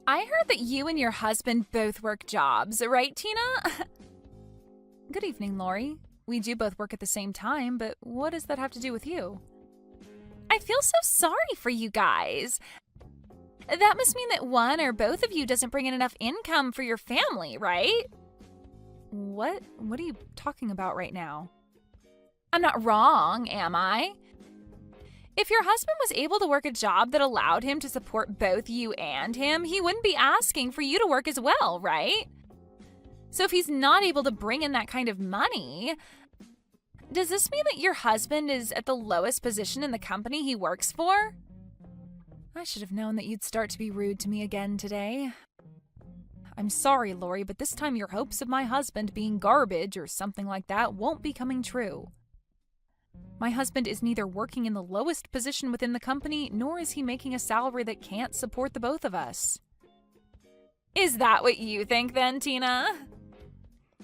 I heard that you and your husband both work jobs, right, Tina? Good evening, Lori. We do both work at the same time, but what does that have to do with you? I feel so sorry for you guys. That must mean that one or both of you doesn't bring in enough income for your family, right? What are you talking about right now? I'm not wrong, am I? If your husband was able to work a job that allowed him to support both you and him, he wouldn't be asking for you to work as well, right? So if he's not able to bring in that kind of money, does this mean that your husband is at the lowest position in the company he works for? I should have known that you'd start to be rude to me again today. I'm sorry, Lori, but this time your hopes of my husband being garbage or something like that won't be coming true. My husband is neither working in the lowest position within the company, nor is he making a salary that can't support the both of us. Is that what you think then, Tina?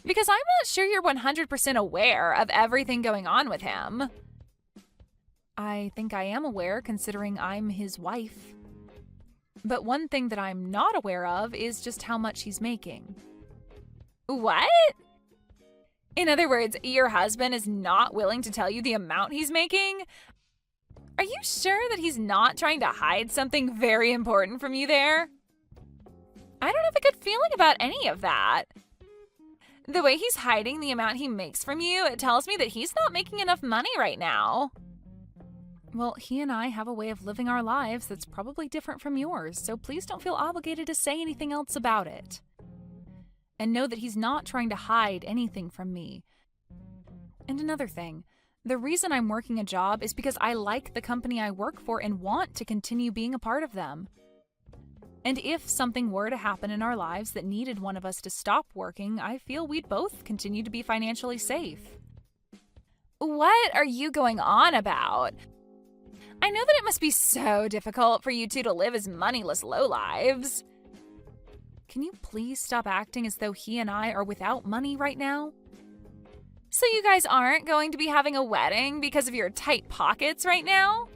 Because I'm not sure you're 100% aware of everything going on with him. I think I am aware, considering I'm his wife. But one thing that I'm not aware of is just how much he's making. What? In other words, your husband is not willing to tell you the amount he's making? Are you sure that he's not trying to hide something very important from you there? I don't have a good feeling about any of that. The way he's hiding the amount he makes from you, it tells me that he's not making enough money right now. Well, he and I have a way of living our lives that's probably different from yours, so please don't feel obligated to say anything else about it. And know that he's not trying to hide anything from me. And another thing, the reason I'm working a job is because I like the company I work for and want to continue being a part of them. And if something were to happen in our lives that needed one of us to stop working, I feel we'd both continue to be financially safe. What are you going on about? I know that it must be so difficult for you two to live as moneyless lowlives. Can you please stop acting as though he and I are without money right now? So you guys aren't going to be having a wedding because of your tight pockets right now?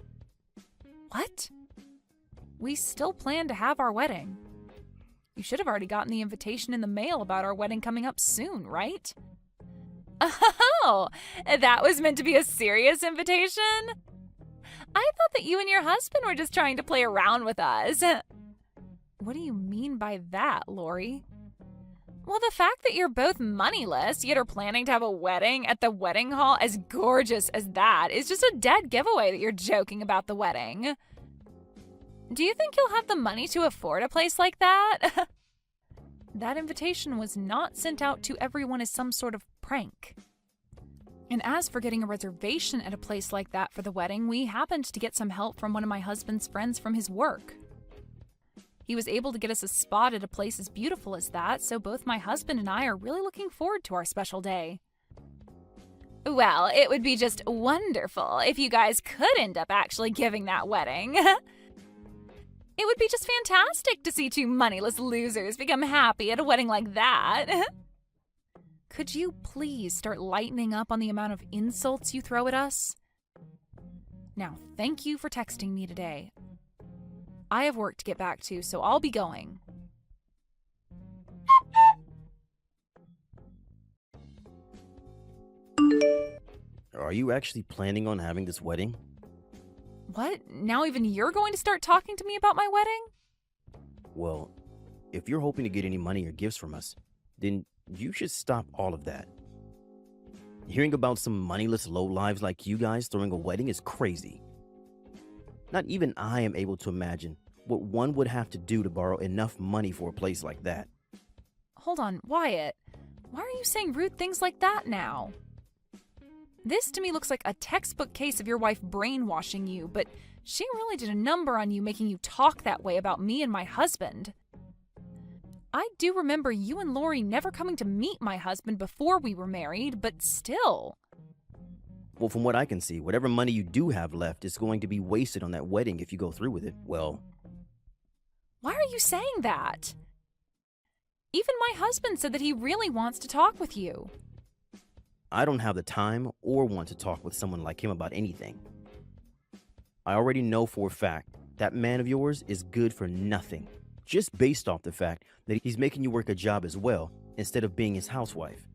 What? We still plan to have our wedding. You should have already gotten the invitation in the mail about our wedding coming up soon, right? Oh, that was meant to be a serious invitation? I thought that you and your husband were just trying to play around with us. What do you mean by that, Lori? Well, the fact that you're both moneyless, yet are planning to have a wedding at the wedding hall as gorgeous as that is just a dead giveaway that you're joking about the wedding. Do you think you'll have the money to afford a place like that? That invitation was not sent out to everyone as some sort of prank. And as for getting a reservation at a place like that for the wedding, we happened to get some help from one of my husband's friends from his work. He was able to get us a spot at a place as beautiful as that, so both my husband and I are really looking forward to our special day. Well, it would be just wonderful if you guys could end up actually giving that wedding. It would be just fantastic to see two moneyless losers become happy at a wedding like that. Could you please start lightening up on the amount of insults you throw at us? Now, thank you for texting me today. I have work to get back to, so I'll be going. Are you actually planning on having this wedding? What? Now even you're going to start talking to me about my wedding? Well, if you're hoping to get any money or gifts from us, then you should stop all of that. Hearing about some moneyless lowlives like you guys throwing a wedding is crazy. Not even I am able to imagine what one would have to do to borrow enough money for a place like that. Hold on, Wyatt. Why are you saying rude things like that now? This to me looks like a textbook case of your wife brainwashing you, but she really did a number on you making you talk that way about me and my husband. I do remember you and Lori never coming to meet my husband before we were married, but still. Well, from what I can see, whatever money you do have left is going to be wasted on that wedding if you go through with it. Well, why are you saying that? Even my husband said that he really wants to talk with you. I don't have the time or want to talk with someone like him about anything. I already know for a fact that man of yours is good for nothing. just based off the fact that he's making you work a job as well instead of being his housewife.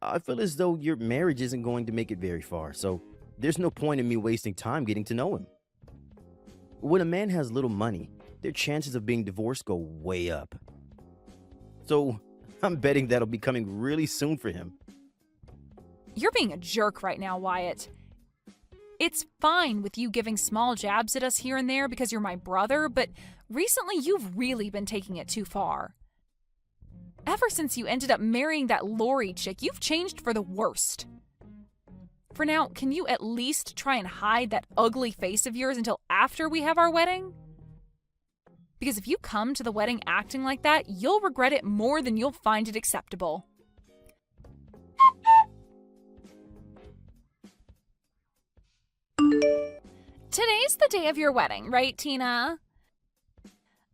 I feel as though your marriage isn't going to make it very far, so there's no point in me wasting time getting to know him. When a man has little money, their chances of being divorced go way up. So I'm betting that'll be coming really soon for him. You're being a jerk right now, Wyatt. It's fine with you giving small jabs at us here and there because you're my brother, but recently you've really been taking it too far. Ever since you ended up marrying that Lori chick, you've changed for the worst. For now, can you at least try and hide that ugly face of yours until after we have our wedding? Because if you come to the wedding acting like that, you'll regret it more than you'll find it acceptable. Today's the day of your wedding, right, Tina?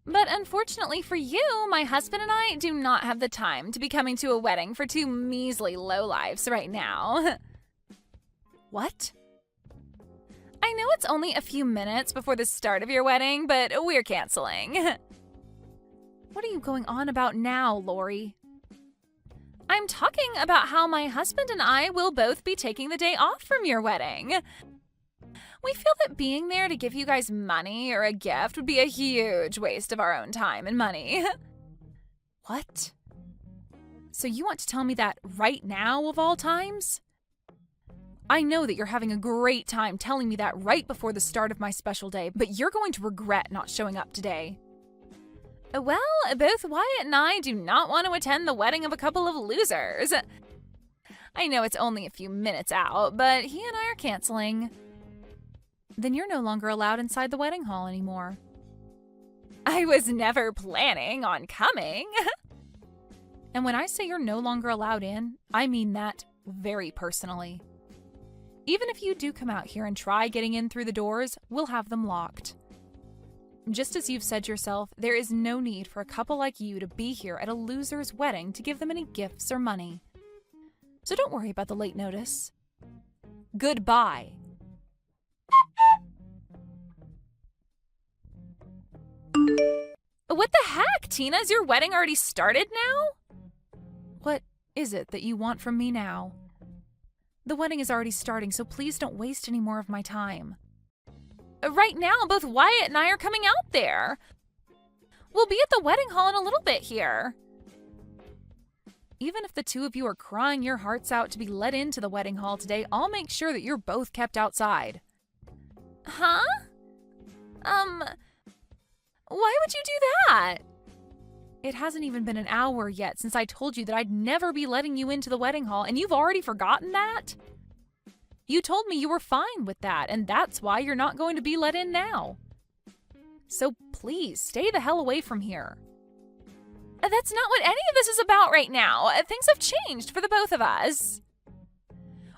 But unfortunately for you, my husband and I do not have the time to be coming to a wedding for two measly lowlifes right now. What? I know it's only a few minutes before the start of your wedding, but we're canceling. What are you going on about now, Lori? I'm talking about how my husband and I will both be taking the day off from your wedding. We feel that being there to give you guys money or a gift would be a huge waste of our own time and money. What? So you want to tell me that right now of all times? I know that you're having a great time telling me that right before the start of my special day, but you're going to regret not showing up today. Well, both Wyatt and I do not want to attend the wedding of a couple of losers. I know it's only a few minutes out, but he and I are canceling. Then you're no longer allowed inside the wedding hall anymore. I was never planning on coming. And when I say you're no longer allowed in, I mean that very personally. Even if you do come out here and try getting in through the doors, we'll have them locked. Just as you've said yourself, there is no need for a couple like you to be here at a loser's wedding to give them any gifts or money. So don't worry about the late notice. Goodbye. What the heck, Tina? Is your wedding already started now? What is it that you want from me now? The wedding is already starting, so please don't waste any more of my time. Right now, both Wyatt and I are coming out there. We'll be at the wedding hall in a little bit here. Even if the two of you are crying your hearts out to be let into the wedding hall today, I'll make sure that you're both kept outside. Huh? Why would you do that? It hasn't even been an hour yet since I told you that I'd never be letting you into the wedding hall, and you've already forgotten that? You told me you were fine with that, and that's why you're not going to be let in now. So please, stay the hell away from here. That's not what any of this is about right now. Things have changed for the both of us.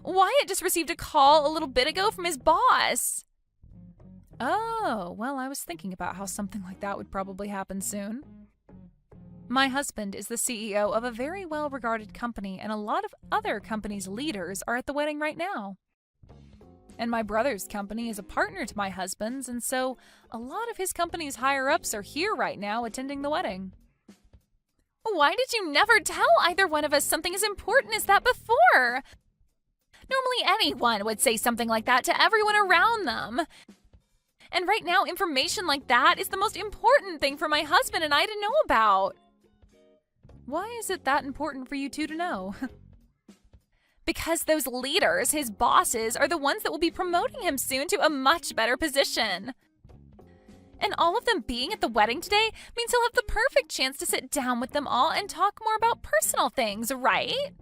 Wyatt just received a call a little bit ago from his boss. Oh, well, I was thinking about how something like that would probably happen soon. My husband is the CEO of a very well-regarded company, and a lot of other companies' leaders are at the wedding right now. And my brother's company is a partner to my husband's, and so a lot of his company's higher-ups are here right now attending the wedding. Why did you never tell either one of us something as important as that before? Normally anyone would say something like that to everyone around them. And right now, information like that is the most important thing for my husband and I to know about. Why is it that important for you two to know? Because those leaders, his bosses, are the ones that will be promoting him soon to a much better position. And all of them being at the wedding today means he'll have the perfect chance to sit down with them all and talk more about personal things, right?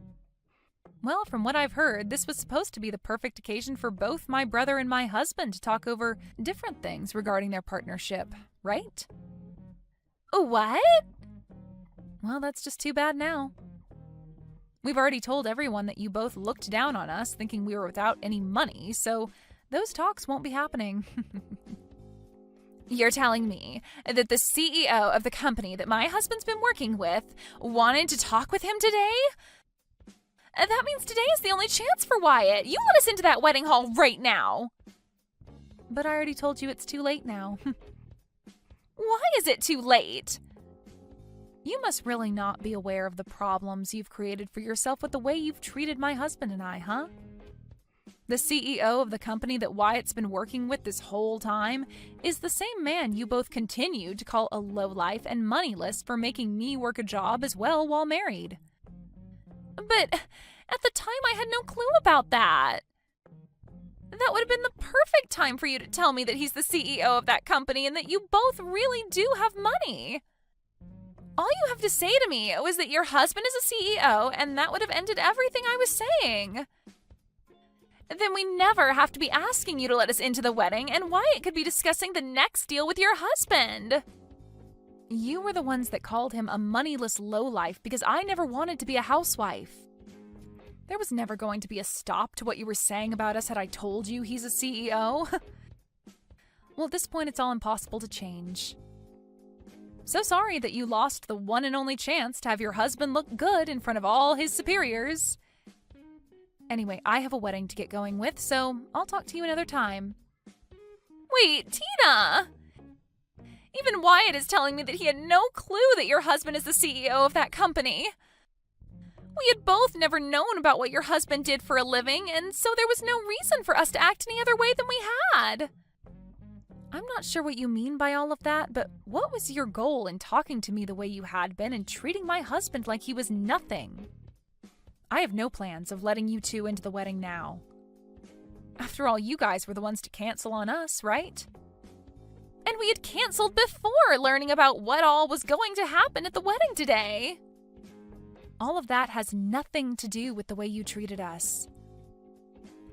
Well, from what I've heard, this was supposed to be the perfect occasion for both my brother and my husband to talk over different things regarding their partnership, right? What? Well, that's just too bad now. We've already told everyone that you both looked down on us, thinking we were without any money, so those talks won't be happening. You're telling me that the CEO of the company that my husband's been working with wanted to talk with him today? That means today is the only chance for Wyatt. You let us into that wedding hall right now. But I already told you it's too late now. Why is it too late? You must really not be aware of the problems you've created for yourself with the way you've treated my husband and I, huh? The CEO of the company that Wyatt's been working with this whole time is the same man you both continue to call a lowlife and moneyless for making me work a job as well while married. But at the time, I had no clue about that. That would have been the perfect time for you to tell me that he's the CEO of that company and that you both really do have money. All you have to say to me was that your husband is a CEO, and that would have ended everything I was saying. Then we never have to be asking you to let us into the wedding, and Wyatt could be discussing the next deal with your husband. You were the ones that called him a moneyless lowlife because I never wanted to be a housewife. There was never going to be a stop to what you were saying about us had I told you he's a CEO. Well, at this point, it's all impossible to change. So sorry that you lost the one and only chance to have your husband look good in front of all his superiors. Anyway, I have a wedding to get going with, so I'll talk to you another time. Wait, Tina! Even Wyatt is telling me that he had no clue that your husband is the CEO of that company. We had both never known about what your husband did for a living, and so there was no reason for us to act any other way than we had. I'm not sure what you mean by all of that, but what was your goal in talking to me the way you had been and treating my husband like he was nothing? I have no plans of letting you two into the wedding now. After all, you guys were the ones to cancel on us, right? And we had canceled before learning about what all was going to happen at the wedding today. All of that has nothing to do with the way you treated us.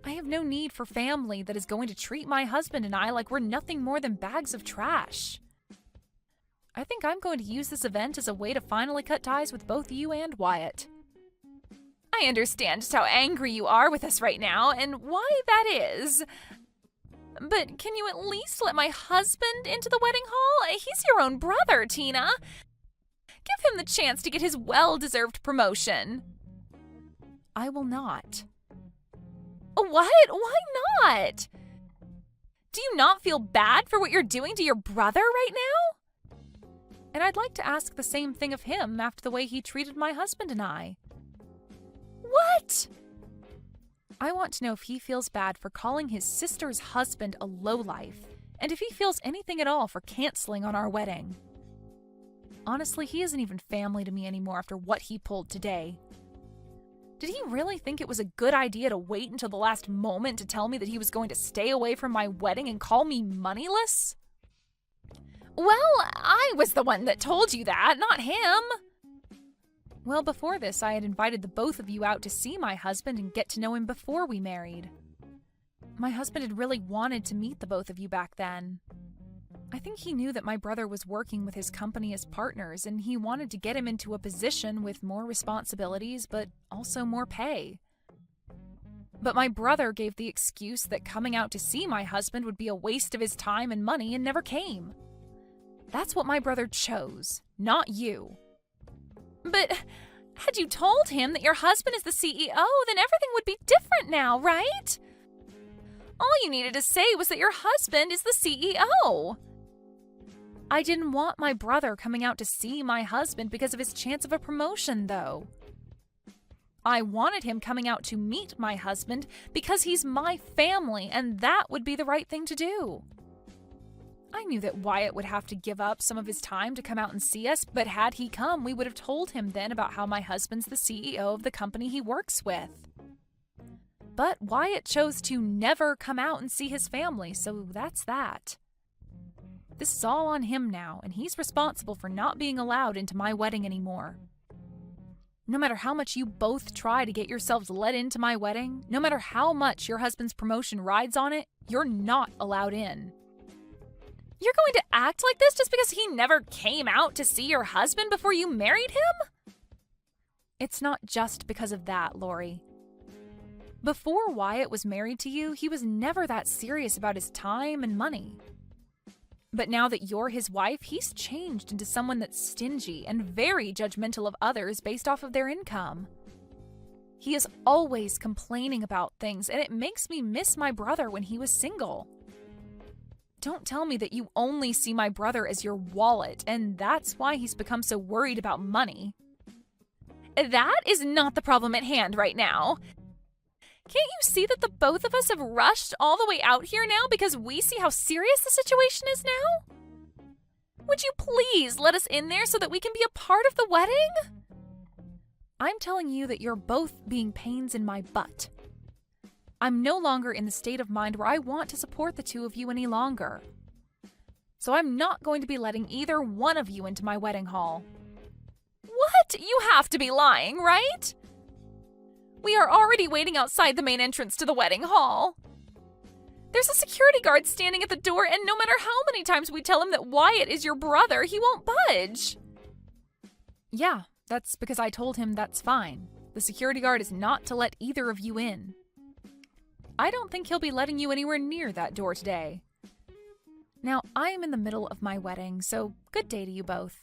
I have no need for family that is going to treat my husband and I like we're nothing more than bags of trash. I think I'm going to use this event as a way to finally cut ties with both you and Wyatt. I understand just how angry you are with us right now and why that is. But can you at least let my husband into the wedding hall? He's your own brother, Tina. Give him the chance to get his well-deserved promotion. I will not. What? Why not? Do you not feel bad for what you're doing to your brother right now? And I'd like to ask the same thing of him after the way he treated my husband and I. What? I want to know if he feels bad for calling his sister's husband a lowlife, and if he feels anything at all for canceling on our wedding. Honestly, he isn't even family to me anymore after what he pulled today. Did he really think it was a good idea to wait until the last moment to tell me that he was going to stay away from my wedding and call me moneyless? Well, I was the one that told you that, not him. Well, before this, I had invited the both of you out to see my husband and get to know him before we married. My husband had really wanted to meet the both of you back then. I think he knew that my brother was working with his company as partners, and he wanted to get him into a position with more responsibilities, but also more pay. But my brother gave the excuse that coming out to see my husband would be a waste of his time and money and never came. That's what my brother chose, not you. But had you told him that your husband is the CEO, then everything would be different now, right? All you needed to say was that your husband is the CEO. I didn't want my brother coming out to see my husband because of his chance of a promotion, though. I wanted him coming out to meet my husband because he's my family, and that would be the right thing to do. I knew that Wyatt would have to give up some of his time to come out and see us, but had he come, we would have told him then about how my husband's the CEO of the company he works with. But Wyatt chose to never come out and see his family, so that's that. This is all on him now, and he's responsible for not being allowed into my wedding anymore. No matter how much you both try to get yourselves let into my wedding, no matter how much your husband's promotion rides on it, you're not allowed in. You're going to act like this just because he never came out to see your husband before you married him? It's not just because of that, Lori. Before Wyatt was married to you, he was never that serious about his time and money. But now that you're his wife, he's changed into someone that's stingy and very judgmental of others based off of their income. He is always complaining about things, and it makes me miss my brother when he was single. Don't tell me that you only see my brother as your wallet, and that's why he's become so worried about money. That is not the problem at hand right now. Can't you see that the both of us have rushed all the way out here now because we see how serious the situation is now? Would you please let us in there so that we can be a part of the wedding? I'm telling you that you're both being pains in my butt. I'm no longer in the state of mind where I want to support the two of you any longer. So I'm not going to be letting either one of you into my wedding hall. What? You have to be lying, right? We are already waiting outside the main entrance to the wedding hall. There's a security guard standing at the door, and no matter how many times we tell him that Wyatt is your brother, he won't budge. Yeah, that's because I told him that's fine. The security guard is not to let either of you in. I don't think he'll be letting you anywhere near that door today. Now, I am in the middle of my wedding, so good day to you both.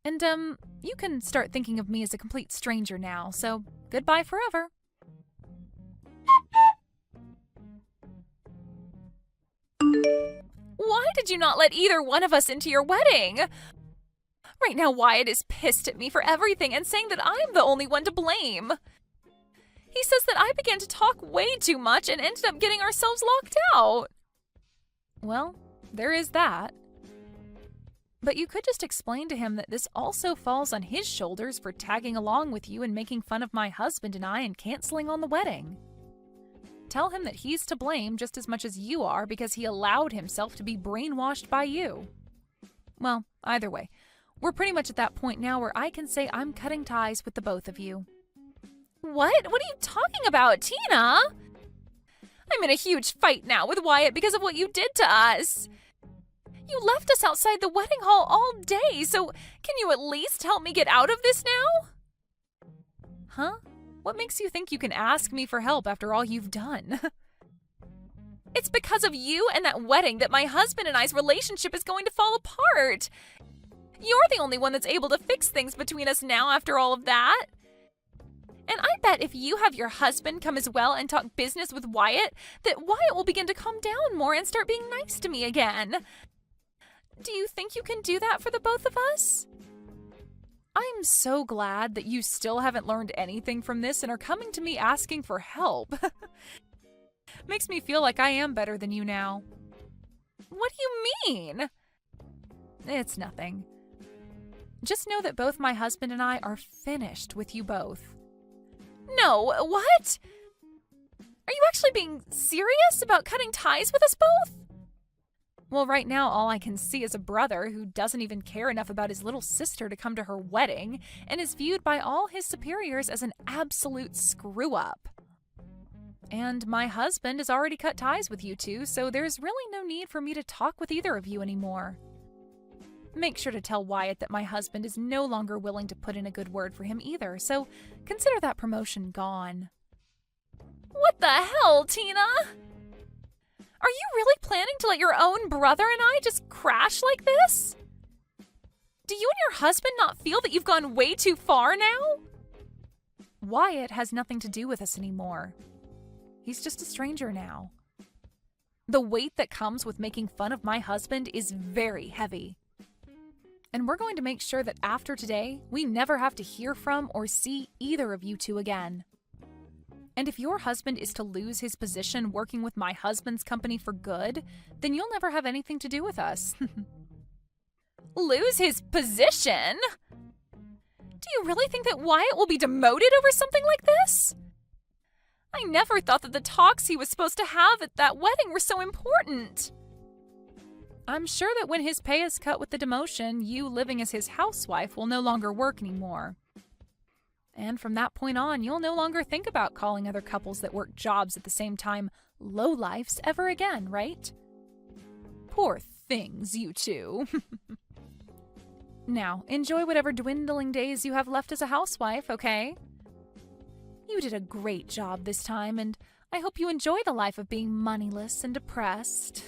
And, you can start thinking of me as a complete stranger now, so goodbye forever. Why did you not let either one of us into your wedding? Right now, Wyatt is pissed at me for everything and saying that I'm the only one to blame. He says that I began to talk way too much and ended up getting ourselves locked out. Well, there is that. But you could just explain to him that this also falls on his shoulders for tagging along with you and making fun of my husband and I and canceling on the wedding. Tell him that he's to blame just as much as you are because he allowed himself to be brainwashed by you. Well, either way, we're pretty much at that point now where I can say I'm cutting ties with the both of you. What? What are you talking about, Tina? I'm in a huge fight now with Wyatt because of what you did to us. You left us outside the wedding hall all day, so can you at least help me get out of this now? Huh? What makes you think you can ask me for help after all you've done? It's because of you and that wedding that my husband and I's relationship is going to fall apart. You're the only one that's able to fix things between us now after all of that. And I bet if you have your husband come as well and talk business with Wyatt, that Wyatt will begin to calm down more and start being nice to me again. Do you think you can do that for the both of us? I'm so glad that you still haven't learned anything from this and are coming to me asking for help. Makes me feel like I am better than you now. What do you mean? It's nothing. Just know that both my husband and I are finished with you both. No, what? Are you actually being serious about cutting ties with us both? Well, right now all I can see is a brother who doesn't even care enough about his little sister to come to her wedding and is viewed by all his superiors as an absolute screw-up. And my husband has already cut ties with you two, so there's really no need for me to talk with either of you anymore. Make sure to tell Wyatt that my husband is no longer willing to put in a good word for him either, so consider that promotion gone. What the hell, Tina? Are you really planning to let your own brother and I just crash like this? Do you and your husband not feel that you've gone way too far now? Wyatt has nothing to do with us anymore. He's just a stranger now. The weight that comes with making fun of my husband is very heavy. And we're going to make sure that after today, we never have to hear from or see either of you two again. And if your husband is to lose his position working with my husband's company for good, then you'll never have anything to do with us. Lose his position? Do you really think that Wyatt will be demoted over something like this? I never thought that the talks he was supposed to have at that wedding were so important. I'm sure that when his pay is cut with the demotion, you living as his housewife will no longer work anymore. And from that point on, you'll no longer think about calling other couples that work jobs at the same time lowlifes ever again, right? Poor things, you two. Now, enjoy whatever dwindling days you have left as a housewife, okay? You did a great job this time, and I hope you enjoy the life of being moneyless and depressed.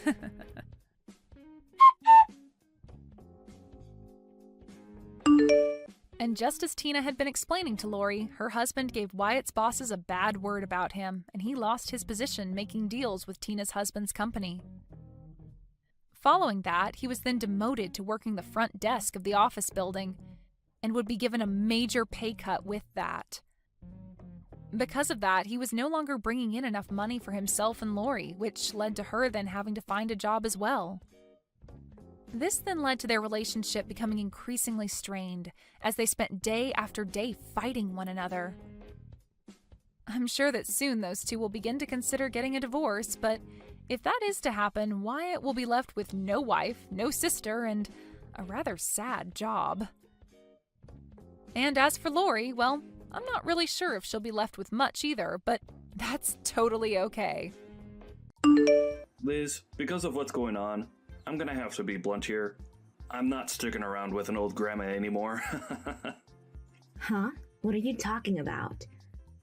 And just as Tina had been explaining to Lori, her husband gave Wyatt's bosses a bad word about him, and he lost his position making deals with Tina's husband's company. Following that, he was then demoted to working the front desk of the office building and would be given a major pay cut with that. Because of that, he was no longer bringing in enough money for himself and Lori, which led to her then having to find a job as well. This then led to their relationship becoming increasingly strained as they spent day after day fighting one another. I'm sure that soon those two will begin to consider getting a divorce, but if that is to happen, Wyatt will be left with no wife, no sister, and a rather sad job. And as for Lori, well, I'm not really sure if she'll be left with much either, but that's totally okay. Liz, because of what's going on, I'm gonna have to be blunt here. I'm not sticking around with an old grandma anymore. Huh? What are you talking about?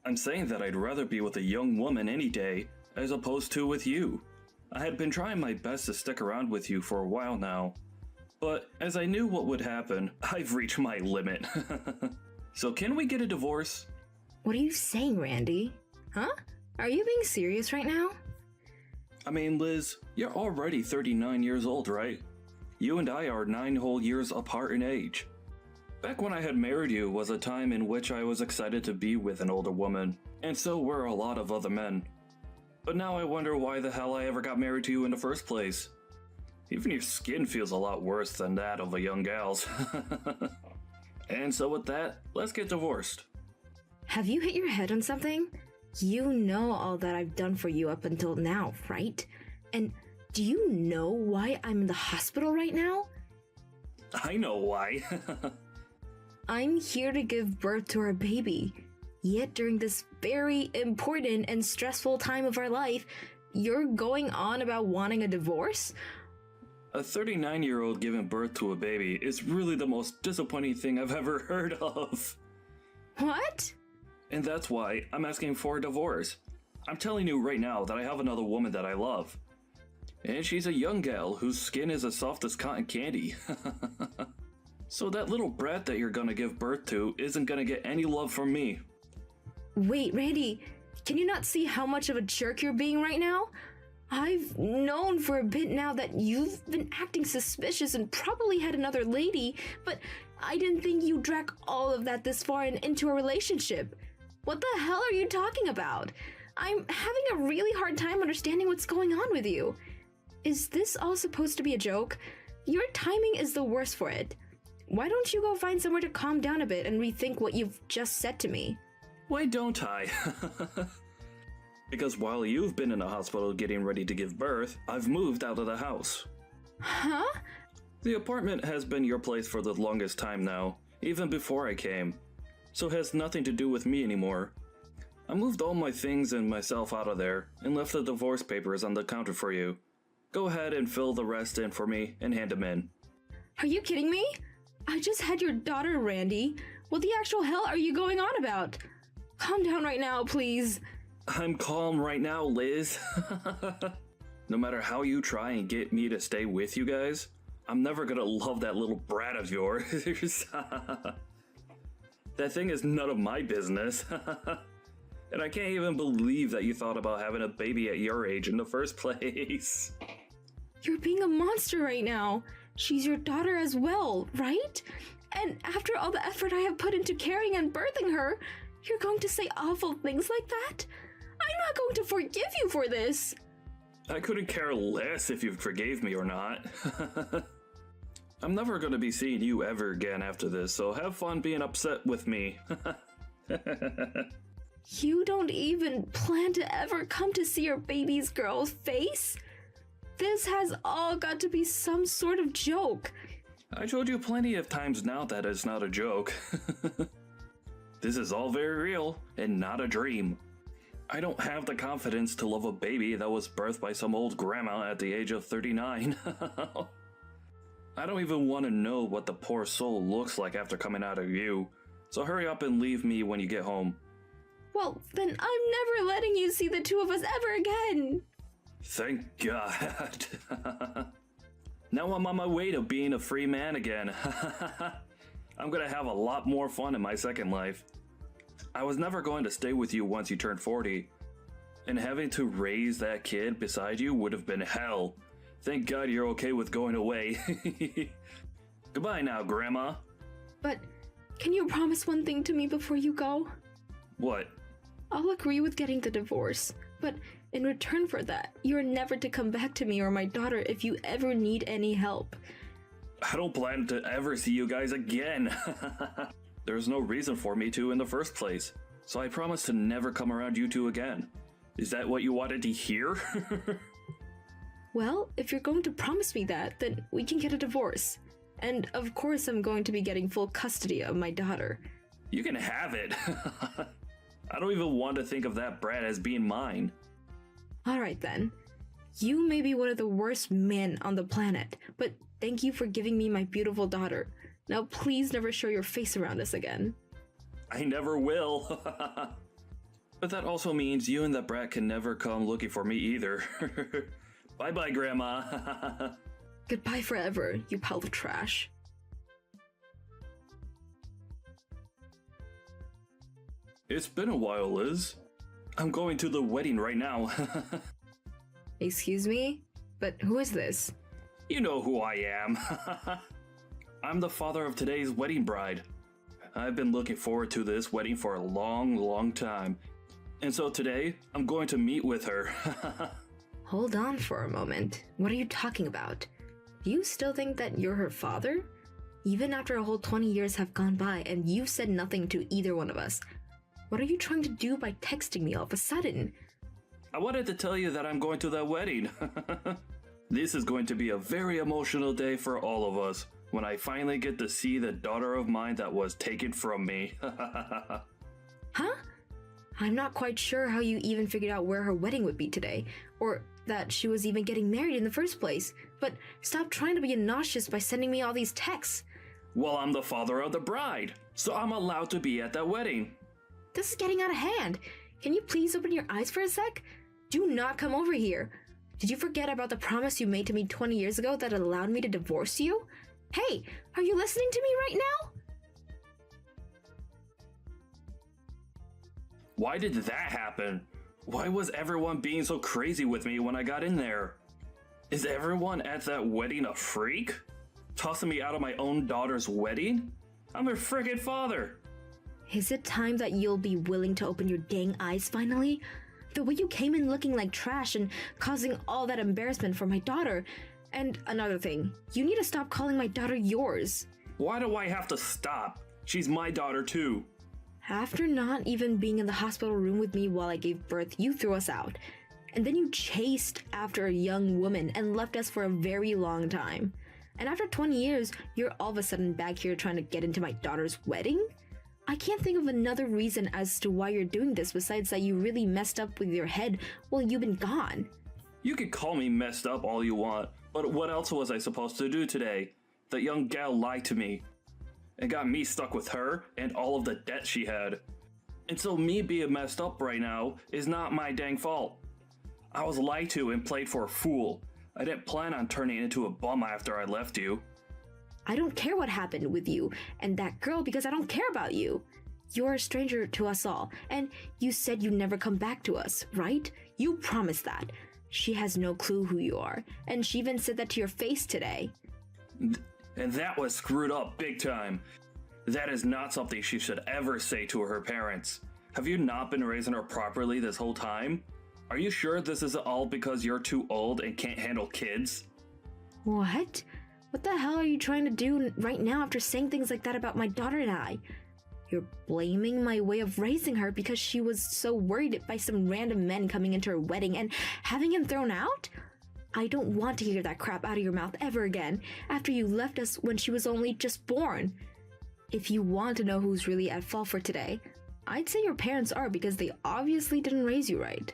I'm saying that I'd rather be with a young woman any day, as opposed to with you. I had been trying my best to stick around with you for a while now, but as I knew what would happen, I've reached my limit. So can we get a divorce? What are you saying, Randy? Huh? Are you being serious right now? I mean, Liz, you're already 39 years old, right? You and I are 9 whole years apart in age. Back when I had married you was a time in which I was excited to be with an older woman, and so were a lot of other men. But now I wonder why the hell I ever got married to you in the first place. Even your skin feels a lot worse than that of a young gal's. And so with that, let's get divorced. Have you hit your head on something? You know all that I've done for you up until now, right? And do you know why I'm in the hospital right now? I know why. I'm here to give birth to our baby. Yet during this very important and stressful time of our life, you're going on about wanting a divorce? A 39-year-old giving birth to a baby is really the most disappointing thing I've ever heard of. What? And that's why I'm asking for a divorce. I'm telling you right now that I have another woman that I love. And she's a young gal whose skin is as soft as cotton candy. So that little brat that you're gonna give birth to isn't gonna get any love from me. Wait, Randy, can you not see how much of a jerk you're being right now? I've known for a bit now that you've been acting suspicious and probably had another lady, but I didn't think you'd drag all of that this far and into a relationship. What the hell are you talking about? I'm having a really hard time understanding what's going on with you. Is this all supposed to be a joke? Your timing is the worst for it. Why don't you go find somewhere to calm down a bit and rethink what you've just said to me? Why don't I? Because while you've been in the hospital getting ready to give birth, I've moved out of the house. Huh? The apartment has been your place for the longest time now, even before I came, so it has nothing to do with me anymore. I moved all my things and myself out of there and left the divorce papers on the counter for you. Go ahead and fill the rest in for me and hand them in. Are you kidding me? I just had your daughter, Randy. What the actual hell are you going on about? Calm down right now, please. I'm calm right now, Liz. No matter how you try and get me to stay with you guys, I'm never gonna love that little brat of yours. That thing is none of my business. And I can't even believe that you thought about having a baby at your age in the first place. You're being a monster right now. She's your daughter as well, right? And after all the effort I have put into caring and birthing her, you're going to say awful things like that? I'm not going to forgive you for this. I couldn't care less if you forgave me or not. I'm never going to be seeing you ever again after this, so have fun being upset with me. You don't even plan to ever come to see your baby's girl's face? This has all got to be some sort of joke. I told you plenty of times now that it's not a joke. This is all very real and not a dream. I don't have the confidence to love a baby that was birthed by some old grandma at the age of 39. I don't even want to know what the poor soul looks like after coming out of you, so hurry up and leave me when you get home. Well, then I'm never letting you see the two of us ever again. Thank God. Now I'm on my way to being a free man again. I'm gonna have a lot more fun in my second life. I was never going to stay with you once you turned 40, and having to raise that kid beside you would have been hell. Thank God you're okay with going away. Goodbye now, Grandma. But can you promise one thing to me before you go? What? I'll agree with getting the divorce, but in return for that, you're never to come back to me or my daughter if you ever need any help. I don't plan to ever see you guys again. There's no reason for me to in the first place, so I promise to never come around you two again. Is that what you wanted to hear? Well, if you're going to promise me that, then we can get a divorce. And of course I'm going to be getting full custody of my daughter. You can have it. I don't even want to think of that brat as being mine. Alright then. You may be one of the worst men on the planet, but thank you for giving me my beautiful daughter. Now please never show your face around us again. I never will. But that also means you and that brat can never come looking for me either. Bye-bye, Grandma. Goodbye forever, you pile of trash. It's been a while, Liz. I'm going to the wedding right now. Excuse me? But who is this? You know who I am. I'm the father of today's wedding bride. I've been looking forward to this wedding for a long time. And so today, I'm going to meet with her. Hold on for a moment. What are you talking about? Do you still think that you're her father? Even after a whole 20 years have gone by and you've said nothing to either one of us. What are you trying to do by texting me all of a sudden? I wanted to tell you that I'm going to that wedding. This is going to be a very emotional day for all of us when I finally get to see the daughter of mine that was taken from me. Huh? I'm not quite sure how you even figured out where her wedding would be today, or that she was even getting married in the first place. But stop trying to be obnoxious by sending me all these texts. Well, I'm the father of the bride, so I'm allowed to be at that wedding. This is getting out of hand. Can you please open your eyes for a sec? Do not come over here. Did you forget about the promise you made to me 20 years ago that allowed me to divorce you? Hey, are you listening to me right now? Why did that happen? Why was everyone being so crazy with me when I got in there? Is everyone at that wedding a freak? Tossing me out of my own daughter's wedding? I'm their friggin' father. Is it time that you'll be willing to open your dang eyes finally? The way you came in looking like trash and causing all that embarrassment for my daughter. And another thing, you need to stop calling my daughter yours. Why do I have to stop? She's my daughter too. After not even being in the hospital room with me while I gave birth, you threw us out. And then you chased after a young woman and left us for a very long time. And after 20 years, you're all of a sudden back here trying to get into my daughter's wedding? I can't think of another reason as to why you're doing this besides that you really messed up with your head while you've been gone. You can call me messed up all you want, but what else was I supposed to do today? That young gal lied to me and got me stuck with her and all of the debt she had. And so me being messed up right now is not my dang fault. I was lied to and played for a fool. I didn't plan on turning into a bum after I left you. I don't care what happened with you and that girl because I don't care about you. You're a stranger to us all, and you said you'd never come back to us, right? You promised that. She has no clue who you are, and she even said that to your face today. And that was screwed up big time. That is not something she should ever say to her parents. Have you not been raising her properly this whole time? Are you sure this is all because you're too old and can't handle kids? What? What the hell are you trying to do right now after saying things like that about my daughter and I? You're blaming my way of raising her because she was so worried by some random men coming into her wedding and having him thrown out? I don't want to hear that crap out of your mouth ever again after you left us when she was only just born. If you want to know who's really at fault for today, I'd say your parents are because they obviously didn't raise you right.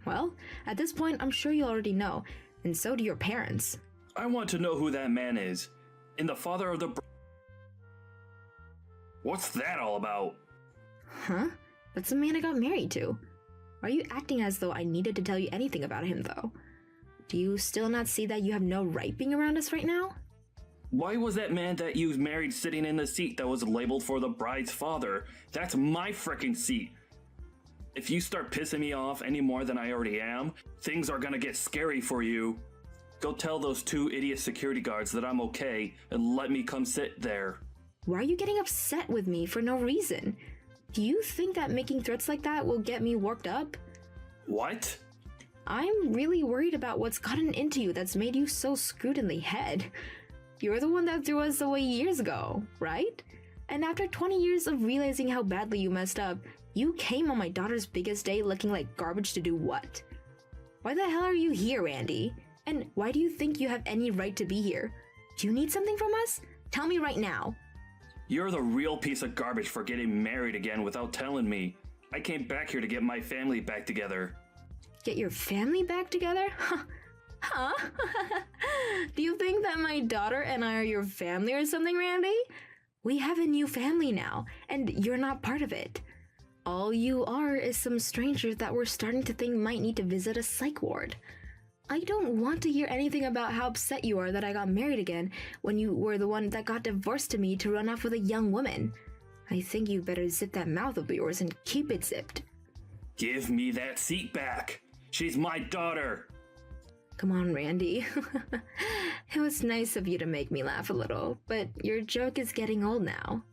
Well, at this point, I'm sure you already know, and so do your parents. I want to know who that man is. And the father of the... What's that all about? Huh? That's the man I got married to. Are you acting as though I needed to tell you anything about him, though? Do you still not see that you have no right being around us right now? Why was that man that you married sitting in the seat that was labeled for the bride's father? That's my frickin' seat. If you start pissing me off any more than I already am, things are gonna get scary for you. Go tell those two idiot security guards that I'm okay and let me come sit there. Why are you getting upset with me for no reason? Do you think that making threats like that will get me worked up? What? I'm really worried about what's gotten into you that's made you so screwed in the head. You're the one that threw us away years ago, right? And after 20 years of realizing how badly you messed up, you came on my daughter's biggest day looking like garbage to do what? Why the hell are you here, Randy? And why do you think you have any right to be here? Do you need something from us? Tell me right now. You're the real piece of garbage for getting married again without telling me. I came back here to get my family back together. Get your family back together? Huh? Do you think that my daughter and I are your family or something, Randy? We have a new family now, and you're not part of it. All you are is some stranger that we're starting to think might need to visit a psych ward. I don't want to hear anything about how upset you are that I got married again when you were the one that got divorced to me to run off with a young woman. I think you better zip that mouth of yours and keep it zipped. Give me that seat back. She's my daughter. Come on, Randy. It was nice of you to make me laugh a little, but your joke is getting old now.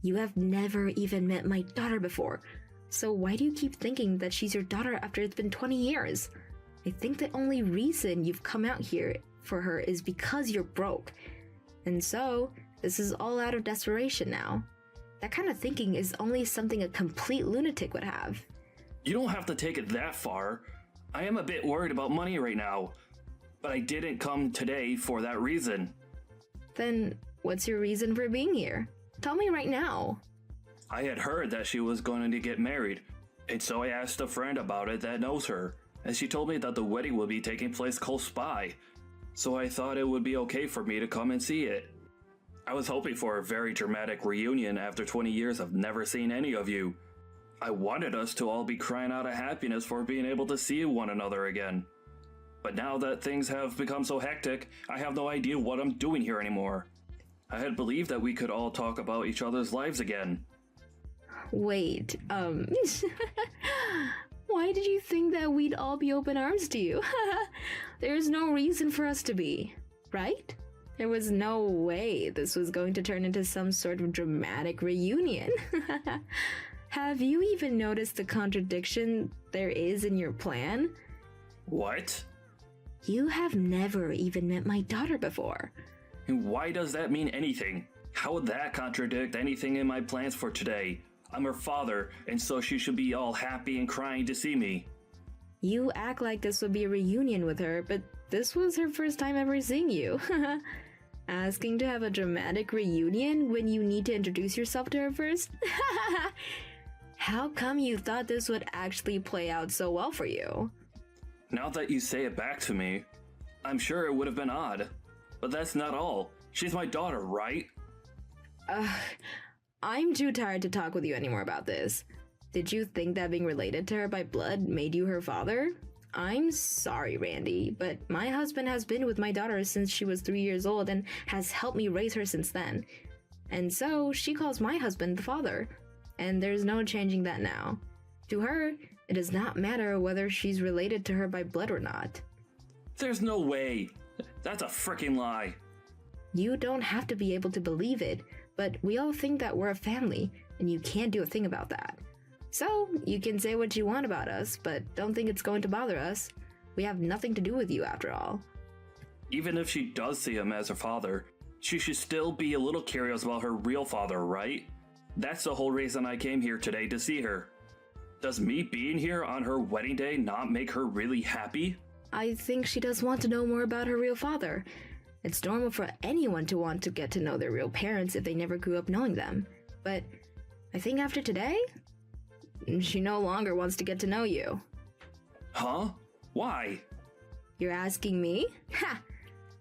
You have never even met my daughter before, so why do you keep thinking that she's your daughter after it's been 20 years? I think the only reason you've come out here for her is because you're broke. And so, this is all out of desperation now. That kind of thinking is only something a complete lunatic would have. You don't have to take it that far. I am a bit worried about money right now, but I didn't come today for that reason. Then, what's your reason for being here? Tell me right now. I had heard that she was going to get married, and so I asked a friend about it that knows her, and she told me that the wedding would be taking place close by, so I thought it would be okay for me to come and see it. I was hoping for a very dramatic reunion after 20 years of never seeing any of you. I wanted us to all be crying out of happiness for being able to see one another again. But now that things have become so hectic, I have no idea what I'm doing here anymore. I had believed that we could all talk about each other's lives again. Wait, why did you think that we'd all be open arms to you? There's no reason for us to be, right? There was no way this was going to turn into some sort of dramatic reunion. Have you even noticed the contradiction there is in your plan? What? You have never even met my daughter before. And why does that mean anything? How would that contradict anything in my plans for today? I'm her father, and so she should be all happy and crying to see me. You act like this would be a reunion with her, but this was her first time ever seeing you. Asking to have a dramatic reunion when you need to introduce yourself to her first? How come you thought this would actually play out so well for you? Now that you say it back to me, I'm sure it would have been odd. But that's not all. She's my daughter, right? I'm too tired to talk with you anymore about this. Did you think that being related to her by blood made you her father? I'm sorry, Randy, but my husband has been with my daughter since she was 3 years old and has helped me raise her since then. And so she calls my husband the father. And there's no changing that now. To her, it does not matter whether she's related to her by blood or not. There's no way. That's a freaking lie. You don't have to be able to believe it, but we all think that we're a family, and you can't do a thing about that. So, you can say what you want about us, but don't think it's going to bother us. We have nothing to do with you after all. Even if she does see him as her father, she should still be a little curious about her real father, right? That's the whole reason I came here today to see her. Does me being here on her wedding day not make her really happy? I think she does want to know more about her real father. It's normal for anyone to want to get to know their real parents if they never grew up knowing them. But I think after today, she no longer wants to get to know you. Huh? Why? You're asking me? Ha!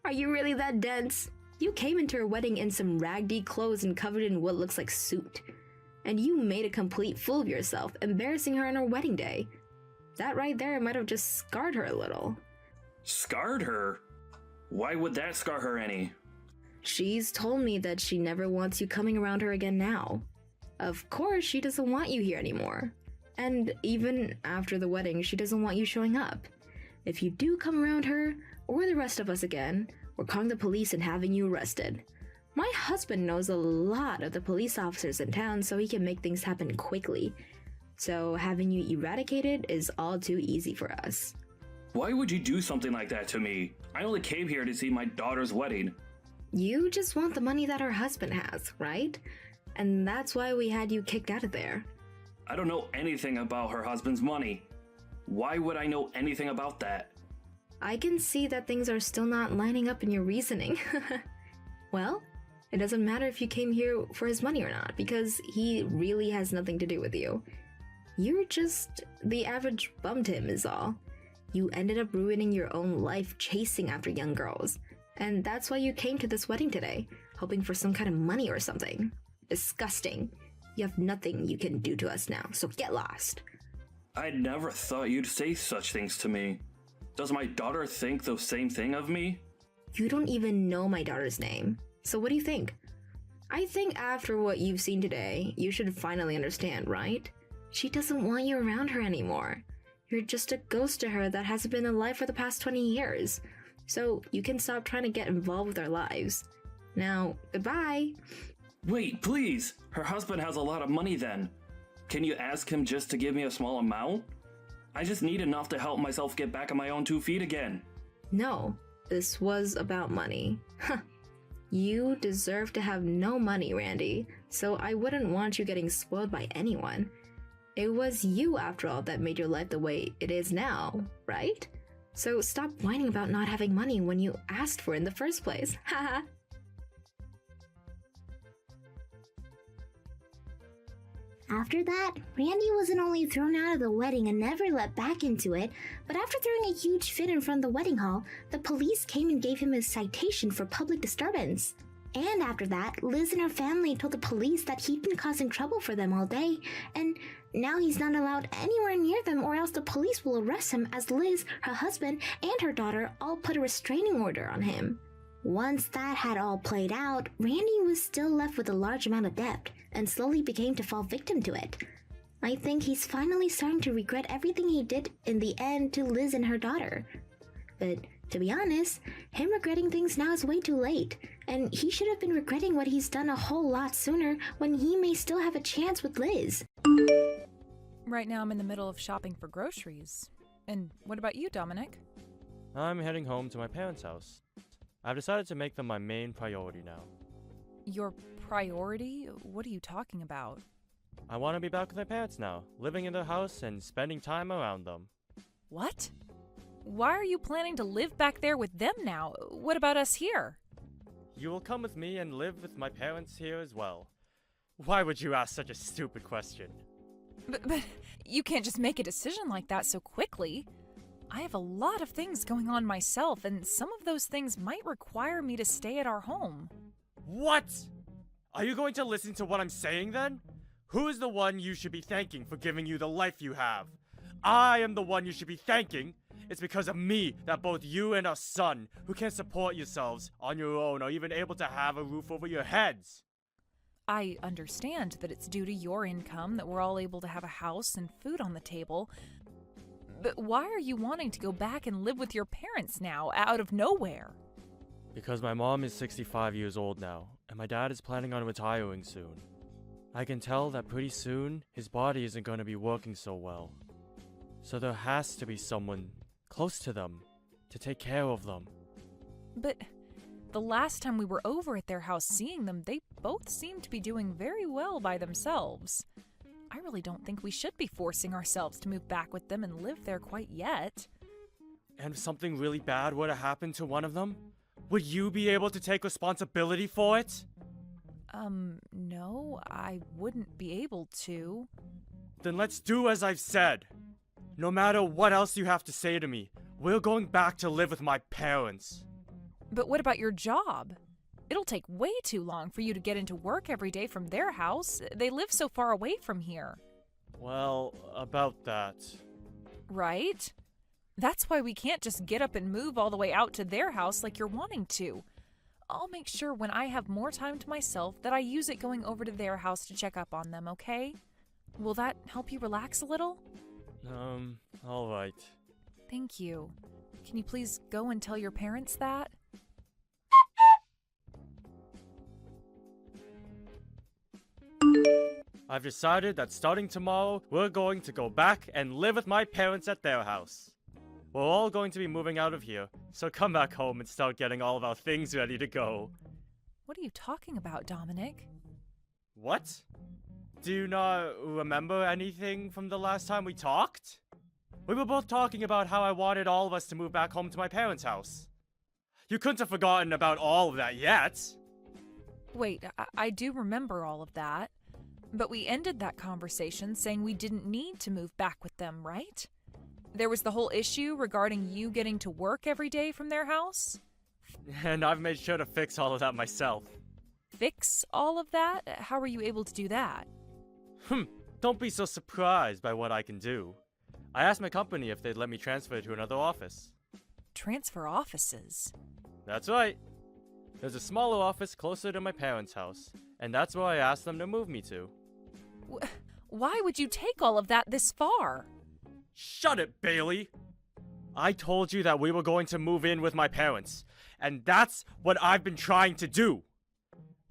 Are you really that dense? You came into her wedding in some raggedy clothes and covered in what looks like soot. And you made a complete fool of yourself, embarrassing her on her wedding day. That right there might have just scarred her a little. Scarred her? Why would that scar her any? She's told me that she never wants you coming around her again now. Of course, she doesn't want you here anymore. And even after the wedding, she doesn't want you showing up. If you do come around her, or the rest of us again, we're calling the police and having you arrested. My husband knows a lot of the police officers in town, so he can make things happen quickly. So having you eradicated is all too easy for us. Why would you do something like that to me? I only came here to see my daughter's wedding. You just want the money that her husband has, right? And that's why we had you kicked out of there. I don't know anything about her husband's money. Why would I know anything about that? I can see that things are still not lining up in your reasoning. Well, it doesn't matter if you came here for his money or not, because he really has nothing to do with you. You're just the average bum to him is all. You ended up ruining your own life chasing after young girls, and that's why you came to this wedding today, hoping for some kind of money or something. Disgusting. You have nothing you can do to us now, so get lost. I never thought you'd say such things to me. Does my daughter think the same thing of me? You don't even know my daughter's name. So what do you think? I think after what you've seen today, you should finally understand, right? She doesn't want you around her anymore. You're just a ghost to her that hasn't been alive for the past 20 years. So you can stop trying to get involved with our lives. Now, goodbye. Wait, please! Her husband has a lot of money then. Can you ask him just to give me a small amount? I just need enough to help myself get back on my own 2 feet again. No, this was about money. Huh. You deserve to have no money, Randy, so I wouldn't want you getting spoiled by anyone. It was you, after all, that made your life the way it is now, right? So stop whining about not having money when you asked for it in the first place. Haha. After that, Randy wasn't only thrown out of the wedding and never let back into it, but after throwing a huge fit in front of the wedding hall, the police came and gave him a citation for public disturbance. And after that, Liz and her family told the police that he'd been causing trouble for them all day, and now he's not allowed anywhere near them or else the police will arrest him, as Liz, her husband, and her daughter all put a restraining order on him. Once that had all played out, Randy was still left with a large amount of debt, and slowly began to fall victim to it. I think he's finally starting to regret everything he did in the end to Liz and her daughter. But to be honest, him regretting things now is way too late, and he should have been regretting what he's done a whole lot sooner when he may still have a chance with Liz. Right now I'm in the middle of shopping for groceries. And what about you, Dominic? I'm heading home to my parents' house. I've decided to make them my main priority now. Your priority? What are you talking about? I want to be back with my parents now, living in their house and spending time around them. What? Why are you planning to live back there with them now? What about us here? You will come with me and live with my parents here as well. Why would you ask such a stupid question? But you can't just make a decision like that so quickly. I have a lot of things going on myself, and some of those things might require me to stay at our home. What? Are you going to listen to what I'm saying then? Who is the one you should be thanking for giving you the life you have? I am the one you should be thanking. It's because of me that both you and our son, who can't support yourselves on your own, are even able to have a roof over your heads. I understand that it's due to your income that we're all able to have a house and food on the table. But why are you wanting to go back and live with your parents now, out of nowhere? Because my mom is 65 years old now, and my dad is planning on retiring soon. I can tell that pretty soon, his body isn't going to be working so well. So there has to be someone close to them to take care of them. But the last time we were over at their house seeing them, they both seemed to be doing very well by themselves. I really don't think we should be forcing ourselves to move back with them and live there quite yet. And if something really bad were to happen to one of them, would you be able to take responsibility for it? No, I wouldn't be able to. Then let's do as I've said. No matter what else you have to say to me, we're going back to live with my parents. But what about your job? It'll take way too long for you to get into work every day from their house. They live so far away from here. Well, about that. Right? That's why we can't just get up and move all the way out to their house like you're wanting to. I'll make sure when I have more time to myself that I use it going over to their house to check up on them, okay? Will that help you relax a little? Alright. Thank you. Can you please go and tell your parents that? I've decided that starting tomorrow, we're going to go back and live with my parents at their house. We're all going to be moving out of here, so come back home and start getting all of our things ready to go. What are you talking about, Dominic? What? Do you not remember anything from the last time we talked? We were both talking about how I wanted all of us to move back home to my parents' house. You couldn't have forgotten about all of that yet. Wait, I do remember all of that. But we ended that conversation saying we didn't need to move back with them, right? There was the whole issue regarding you getting to work every day from their house. And I've made sure to fix all of that myself. Fix all of that? How were you able to do that? Don't be so surprised by what I can do. I asked my company if they'd let me transfer to another office. Transfer offices? That's right. There's a smaller office closer to my parents' house, and that's where I asked them to move me to. Why would you take all of that this far? Shut it, Bailey! I told you that we were going to move in with my parents, and that's what I've been trying to do.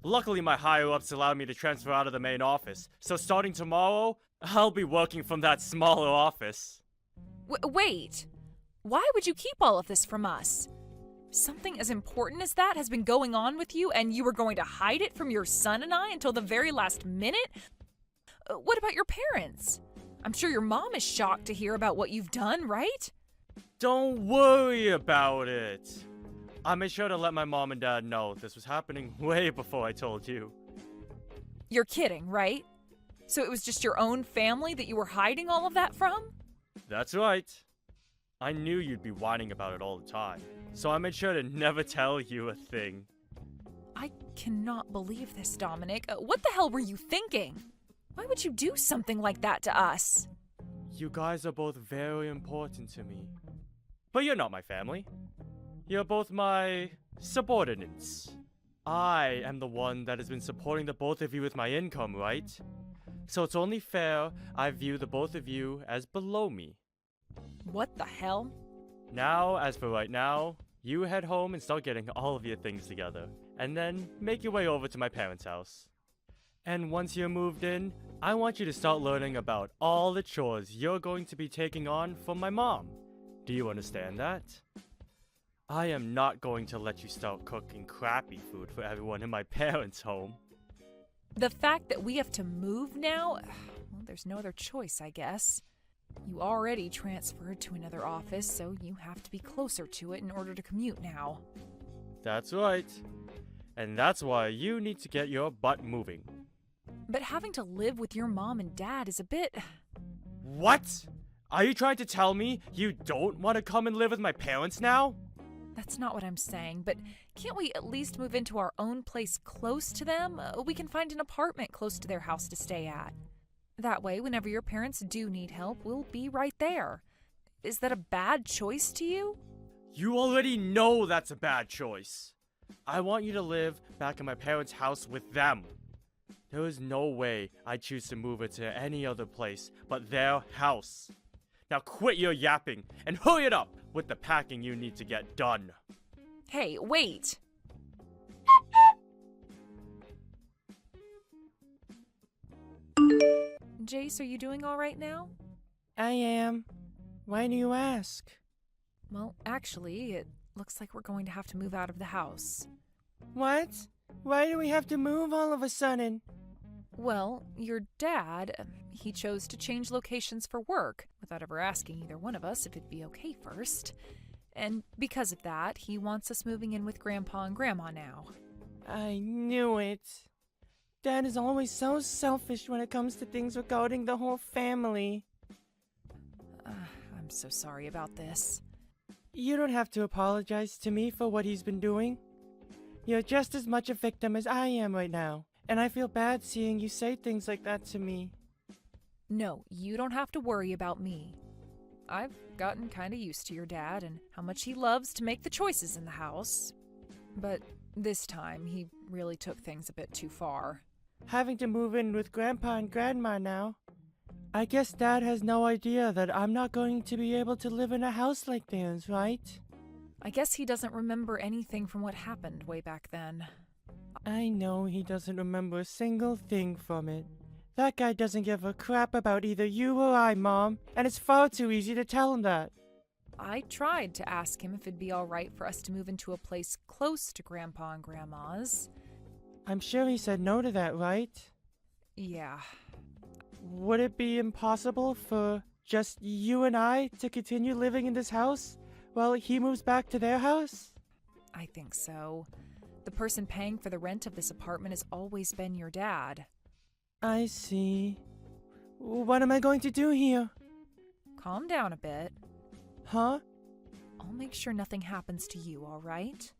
Luckily, my higher-ups allowed me to transfer out of the main office, so starting tomorrow, I'll be working from that smaller office. Wait! Why would you keep all of this from us? Something as important as that has been going on with you, and you were going to hide it from your son and I until the very last minute? What about your parents? I'm sure your mom is shocked to hear about what you've done, right? Don't worry about it. I made sure to let my mom and dad know this was happening way before I told you. You're kidding, right? So it was just your own family that you were hiding all of that from? That's right. I knew you'd be whining about it all the time, so I made sure to never tell you a thing. I cannot believe this, Dominic. What the hell were you thinking? Why would you do something like that to us? You guys are both very important to me. But you're not my family. You're both my subordinates. I am the one that has been supporting the both of you with my income, right? So it's only fair I view the both of you as below me. What the hell? Now, as for right now, you head home and start getting all of your things together, and then make your way over to my parents' house. And once you're moved in, I want you to start learning about all the chores you're going to be taking on from my mom. Do you understand that? I am not going to let you start cooking crappy food for everyone in my parents' home. The fact that we have to move now? Well, there's no other choice, I guess. You already transferred to another office, so you have to be closer to it in order to commute now. That's right. And that's why you need to get your butt moving. But having to live with your mom and dad is a bit... What? Are you trying to tell me you don't want to come and live with my parents now? That's not what I'm saying, but can't we at least move into our own place close to them? We can find an apartment close to their house to stay at. That way, whenever your parents do need help, we'll be right there. Is that a bad choice to you? You already know that's a bad choice. I want you to live back in my parents' house with them. There is no way I'd choose to move it to any other place but their house. Now quit your yapping and hurry it up with the packing you need to get done. Hey, wait! Jace, are you doing all right now? I am. Why do you ask? Well, actually, it looks like we're going to have to move out of the house. What? Why do we have to move all of a sudden? Well, your dad, he chose to change locations for work without ever asking either one of us if it'd be okay first. And because of that, he wants us moving in with Grandpa and Grandma now. I knew it. Dad is always so selfish when it comes to things regarding the whole family. I'm so sorry about this. You don't have to apologize to me for what he's been doing. You're just as much a victim as I am right now, and I feel bad seeing you say things like that to me. No, you don't have to worry about me. I've gotten kinda used to your dad and how much he loves to make the choices in the house. But this time, he really took things a bit too far. Having to move in with Grandpa and Grandma now. I guess Dad has no idea that I'm not going to be able to live in a house like theirs, right? I guess he doesn't remember anything from what happened way back then. I know he doesn't remember a single thing from it. That guy doesn't give a crap about either you or I, Mom, and it's far too easy to tell him that. I tried to ask him if it'd be alright for us to move into a place close to Grandpa and Grandma's. I'm sure he said no to that, right? Yeah. Would it be impossible for just you and I to continue living in this house while he moves back to their house? I think so. The person paying for the rent of this apartment has always been your dad. I see. What am I going to do here? Calm down a bit. Huh? I'll make sure nothing happens to you, alright?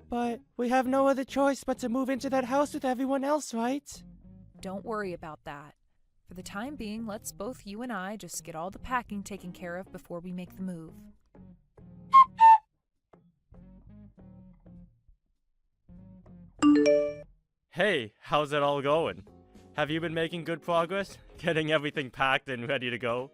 But we have no other choice but to move into that house with everyone else, right? Don't worry about that. For the time being, let's both you and I just get all the packing taken care of before we make the move. Hey, how's it all going? Have you been making good progress? Getting everything packed and ready to go?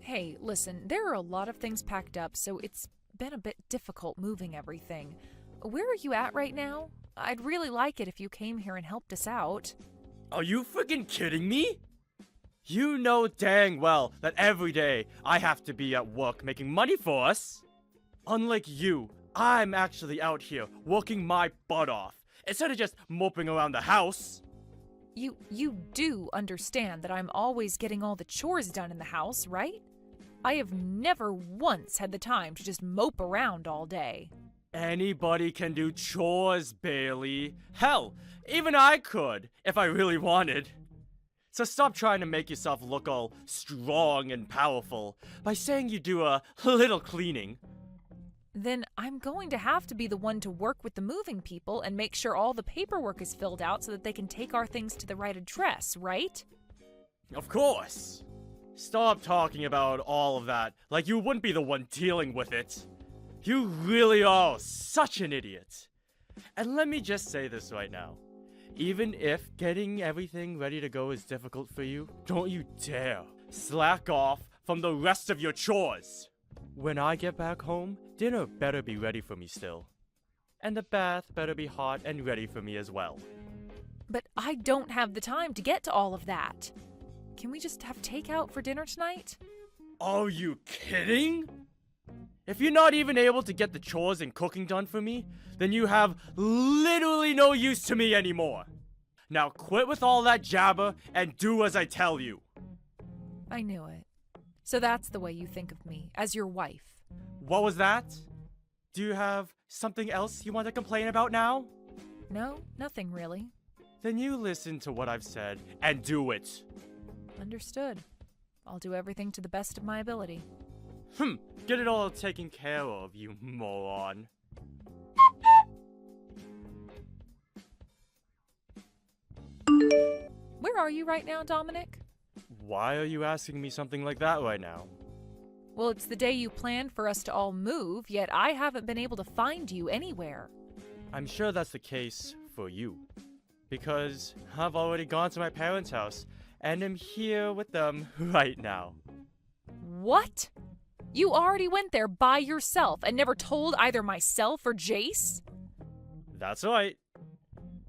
Hey, listen, there are a lot of things packed up, so it's been a bit difficult moving everything. Where are you at right now? I'd really like it if you came here and helped us out. Are you freaking kidding me? You know dang well that every day I have to be at work making money for us. Unlike you, I'm actually out here working my butt off, instead of just moping around the house. You do understand that I'm always getting all the chores done in the house, right? I have never once had the time to just mope around all day. Anybody can do chores, Bailey. Hell, even I could, if I really wanted. So stop trying to make yourself look all strong and powerful by saying you do a little cleaning. Then I'm going to have to be the one to work with the moving people and make sure all the paperwork is filled out so that they can take our things to the right address, right? Of course. Stop talking about all of that like you wouldn't be the one dealing with it. You really are such an idiot. And let me just say this right now. Even if getting everything ready to go is difficult for you, don't you dare slack off from the rest of your chores. When I get back home, dinner better be ready for me still. And the bath better be hot and ready for me as well. But I don't have the time to get to all of that. Can we just have takeout for dinner tonight? Are you kidding? If you're not even able to get the chores and cooking done for me, then you have literally no use to me anymore. Now quit with all that jabber and do as I tell you. I knew it. So that's the way you think of me, as your wife. What was that? Do you have something else you want to complain about now? No, nothing really. Then you listen to what I've said and do it. Understood. I'll do everything to the best of my ability. Get it all taken care of, you moron. Where are you right now, Dominic? Why are you asking me something like that right now? Well, it's the day you planned for us to all move, yet I haven't been able to find you anywhere. I'm sure that's the case for you. Because I've already gone to my parents' house, and am here with them right now. What? You already went there by yourself and never told either myself or Jace? That's right.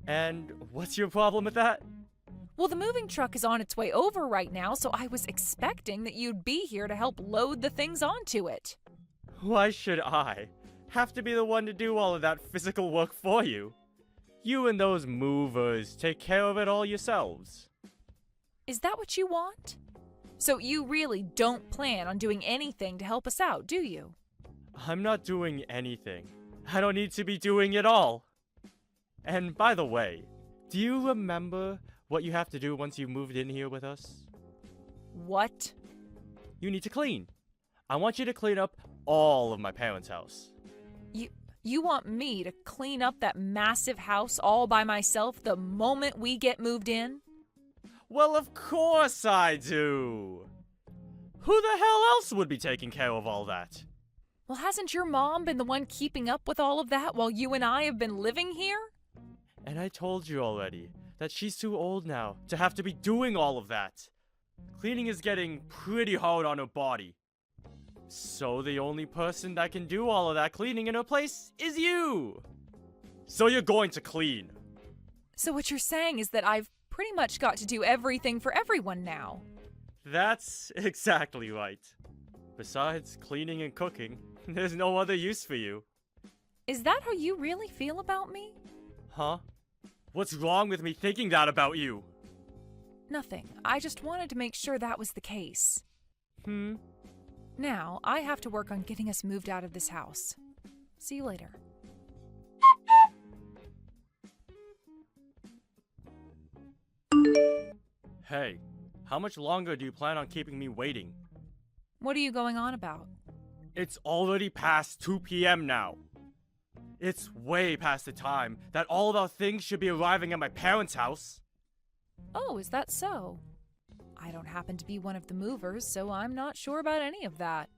And what's your problem with that? Well, the moving truck is on its way over right now, so I was expecting that you'd be here to help load the things onto it. Why should I have to be the one to do all of that physical work for you? You and those movers take care of it all yourselves. Is that what you want? So you really don't plan on doing anything to help us out, do you? I'm not doing anything. I don't need to be doing it all. And by the way, do you remember what you have to do once you moved in here with us? What? You need to clean. I want you to clean up all of my parents' house. You want me to clean up that massive house all by myself the moment we get moved in? Well, of course I do. Who the hell else would be taking care of all that? Well, hasn't your mom been the one keeping up with all of that while you and I have been living here? And I told you already that she's too old now to have to be doing all of that. Cleaning is getting pretty hard on her body. So the only person that can do all of that cleaning in her place is you! So you're going to clean. So what you're saying is that I've pretty much got to do everything for everyone now. That's exactly right. Besides cleaning and cooking, there's no other use for you. Is that how you really feel about me? Huh? What's wrong with me thinking that about you? Nothing. I just wanted to make sure that was the case. Now, I have to work on getting us moved out of this house. See you later. Hey, how much longer do you plan on keeping me waiting? What are you going on about? It's already past 2 p.m. now. It's way past the time that all of our things should be arriving at my parents' house. Oh, is that so? I don't happen to be one of the movers, so I'm not sure about any of that.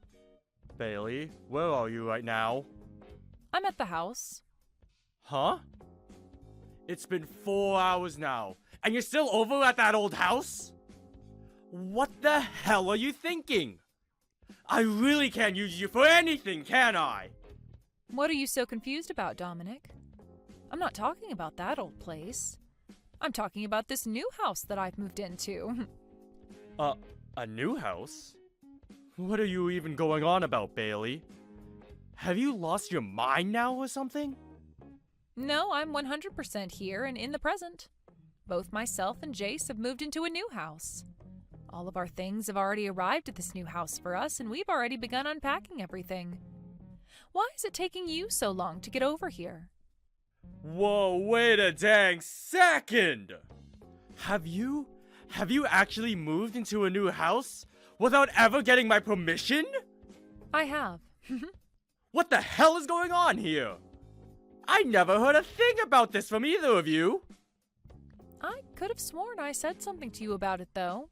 Bailey, where are you right now? I'm at the house. Huh? It's been 4 hours now, and you're still over at that old house? What the hell are you thinking? I really can't use you for anything, can I? What are you so confused about, Dominic? I'm not talking about that old place. I'm talking about this new house that I've moved into. A new house? What are you even going on about, Bailey? Have you lost your mind now or something? No, I'm 100% here and in the present. Both myself and Jace have moved into a new house. All of our things have already arrived at this new house for us, and we've already begun unpacking everything. Why is it taking you so long to get over here? Whoa, wait a dang second! Have you actually moved into a new house without ever getting my permission? I have. What the hell is going on here? I never heard a thing about this from either of you. I could have sworn I said something to you about it, though.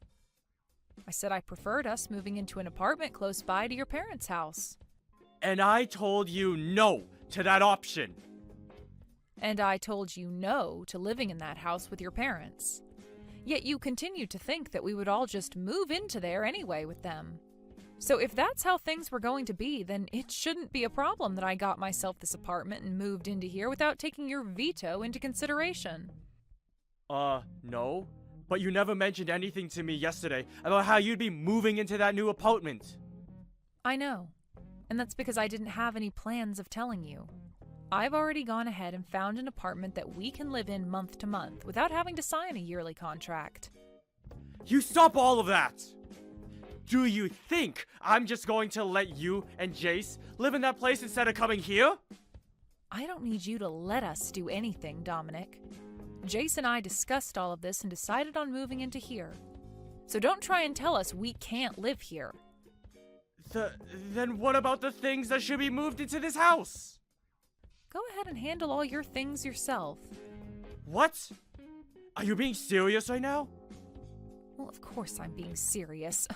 I said I preferred us moving into an apartment close by to your parents' house. And I told you no to that option. And I told you no to living in that house with your parents. Yet you continued to think that we would all just move into there anyway with them. So if that's how things were going to be, then it shouldn't be a problem that I got myself this apartment and moved into here without taking your veto into consideration. No. But you never mentioned anything to me yesterday about how you'd be moving into that new apartment. I know. And that's because I didn't have any plans of telling you. I've already gone ahead and found an apartment that we can live in month to month without having to sign a yearly contract. You stop all of that! Do you think I'm just going to let you and Jace live in that place instead of coming here? I don't need you to let us do anything, Dominic. Jace and I discussed all of this and decided on moving into here. So don't try and tell us we can't live here. Then what about the things that should be moved into this house? Go ahead and handle all your things yourself. What? Are you being serious right now? Well, of course I'm being serious.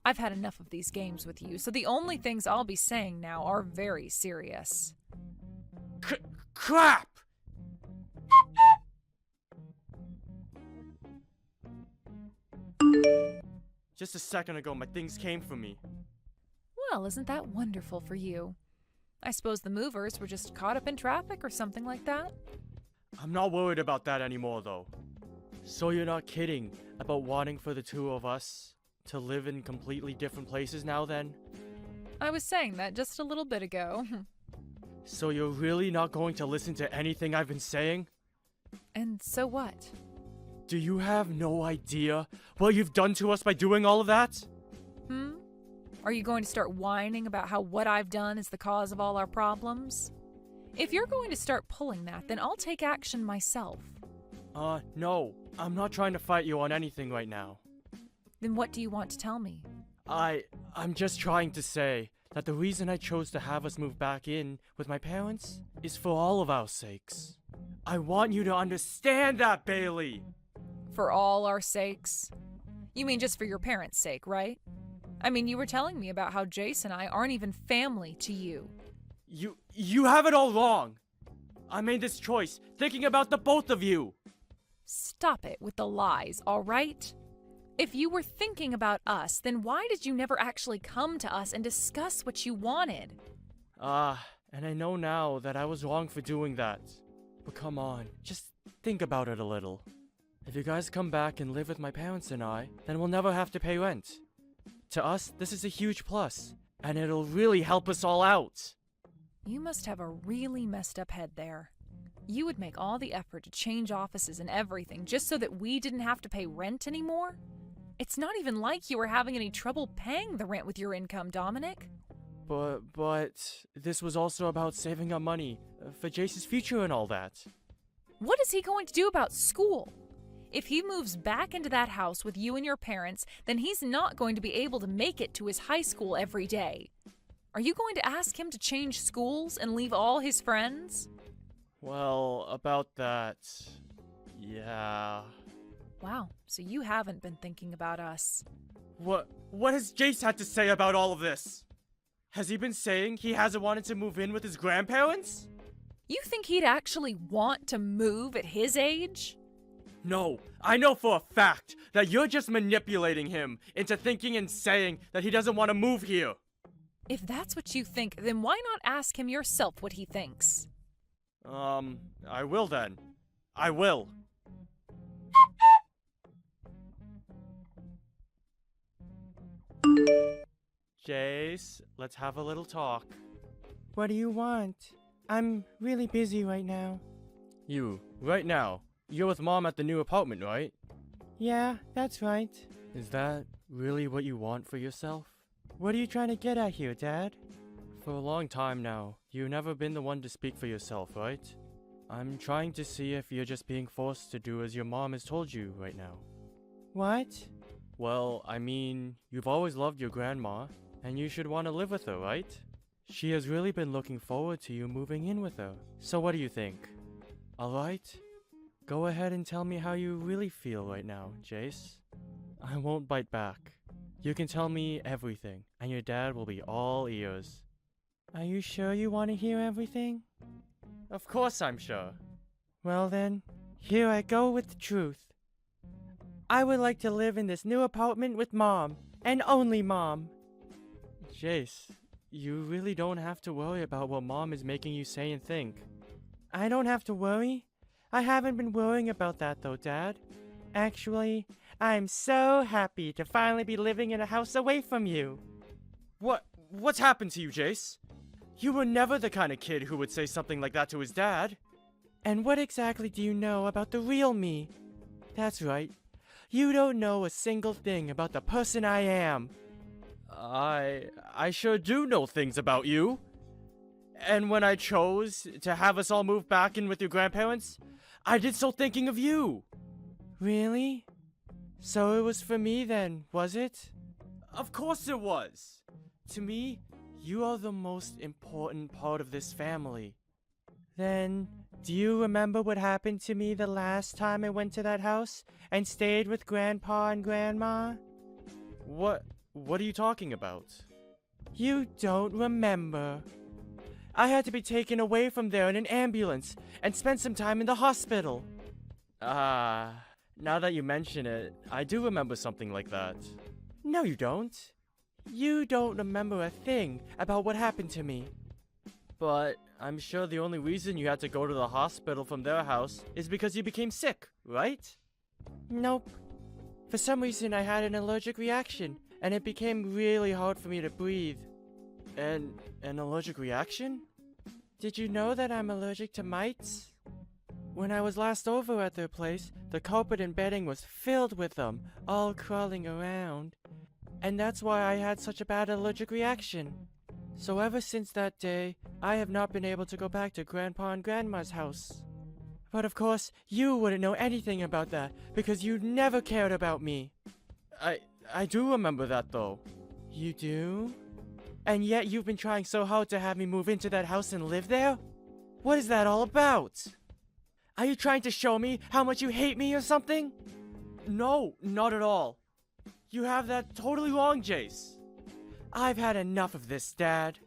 I've had enough of these games with you, so the only things I'll be saying now are very serious. Crap! Just a second ago, my things came for me. Well, isn't that wonderful for you? I suppose the movers were just caught up in traffic or something like that? I'm not worried about that anymore, though. So you're not kidding about wanting for the two of us to live in completely different places now, then? I was saying that just a little bit ago. So you're really not going to listen to anything I've been saying? And so what? Do you have no idea what you've done to us by doing all of that? Are you going to start whining about how what I've done is the cause of all our problems? If you're going to start pulling that, then I'll take action myself. No. I'm not trying to fight you on anything right now. Then what do you want to tell me? I'm just trying to say that the reason I chose to have us move back in with my parents is for all of our sakes. I want you to understand that, Bailey! For all our sakes? You mean just for your parents' sake, right? I mean, you were telling me about how Jace and I aren't even family to you. You have it all wrong! I made this choice thinking about the both of you! Stop it with the lies, all right? If you were thinking about us, then why did you never actually come to us and discuss what you wanted? And I know now that I was wrong for doing that. But come on, just think about it a little. If you guys come back and live with my parents and I, then we'll never have to pay rent. To us, this is a huge plus, and it'll really help us all out. You must have a really messed up head there. You would make all the effort to change offices and everything just so that we didn't have to pay rent anymore? It's not even like you were having any trouble paying the rent with your income, Dominic. But this was also about saving up money for Jace's future and all that. What is he going to do about school? If he moves back into that house with you and your parents, then he's not going to be able to make it to his high school every day. Are you going to ask him to change schools and leave all his friends? Well, about that, yeah. Wow, so you haven't been thinking about us. What has Jace had to say about all of this? Has he been saying he hasn't wanted to move in with his grandparents? You think he'd actually want to move at his age? No, I know for a fact that you're just manipulating him into thinking and saying that he doesn't want to move here. If that's what you think, then why not ask him yourself what he thinks? I will then. I will. Jace, let's have a little talk. What do you want? I'm really busy right now. You, right now, you're with Mom at the new apartment, right? Yeah, that's right. Is that really what you want for yourself? What are you trying to get at here, Dad? For a long time now, you've never been the one to speak for yourself, right? I'm trying to see if you're just being forced to do as your mom has told you right now. What? Well, I mean, you've always loved your grandma, and you should want to live with her, right? She has really been looking forward to you moving in with her. So what do you think? Alright? Go ahead and tell me how you really feel right now, Jace. I won't bite back. You can tell me everything, and your dad will be all ears. Are you sure you want to hear everything? Of course I'm sure. Well then, here I go with the truth. I would like to live in this new apartment with Mom, and only Mom. Jace, you really don't have to worry about what Mom is making you say and think. I don't have to worry? I haven't been worrying about that though, Dad. Actually, I'm so happy to finally be living in a house away from you. What's happened to you, Jace? You were never the kind of kid who would say something like that to his dad. And what exactly do you know about the real me? That's right. You don't know a single thing about the person I am. I sure do know things about you. And when I chose to have us all move back in with your grandparents, I did so thinking of you. Really? So it was for me then, was it? Of course it was. To me, you are the most important part of this family. Then, do you remember what happened to me the last time I went to that house and stayed with Grandpa and Grandma? What are you talking about? You don't remember. I had to be taken away from there in an ambulance and spent some time in the hospital. Now that you mention it, I do remember something like that. No, you don't. You don't remember a thing about what happened to me. But I'm sure the only reason you had to go to the hospital from their house is because you became sick, right? Nope. For some reason I had an allergic reaction, and it became really hard for me to breathe. An allergic reaction? Did you know that I'm allergic to mites? When I was last over at their place, the carpet and bedding was filled with them, all crawling around. And that's why I had such a bad allergic reaction. So ever since that day, I have not been able to go back to Grandpa and Grandma's house. But of course, you wouldn't know anything about that, because you never cared about me. I do remember that though. You do? And yet you've been trying so hard to have me move into that house and live there? What is that all about? Are you trying to show me how much you hate me or something? No, not at all. You have that totally wrong, Jace. I've had enough of this, Dad.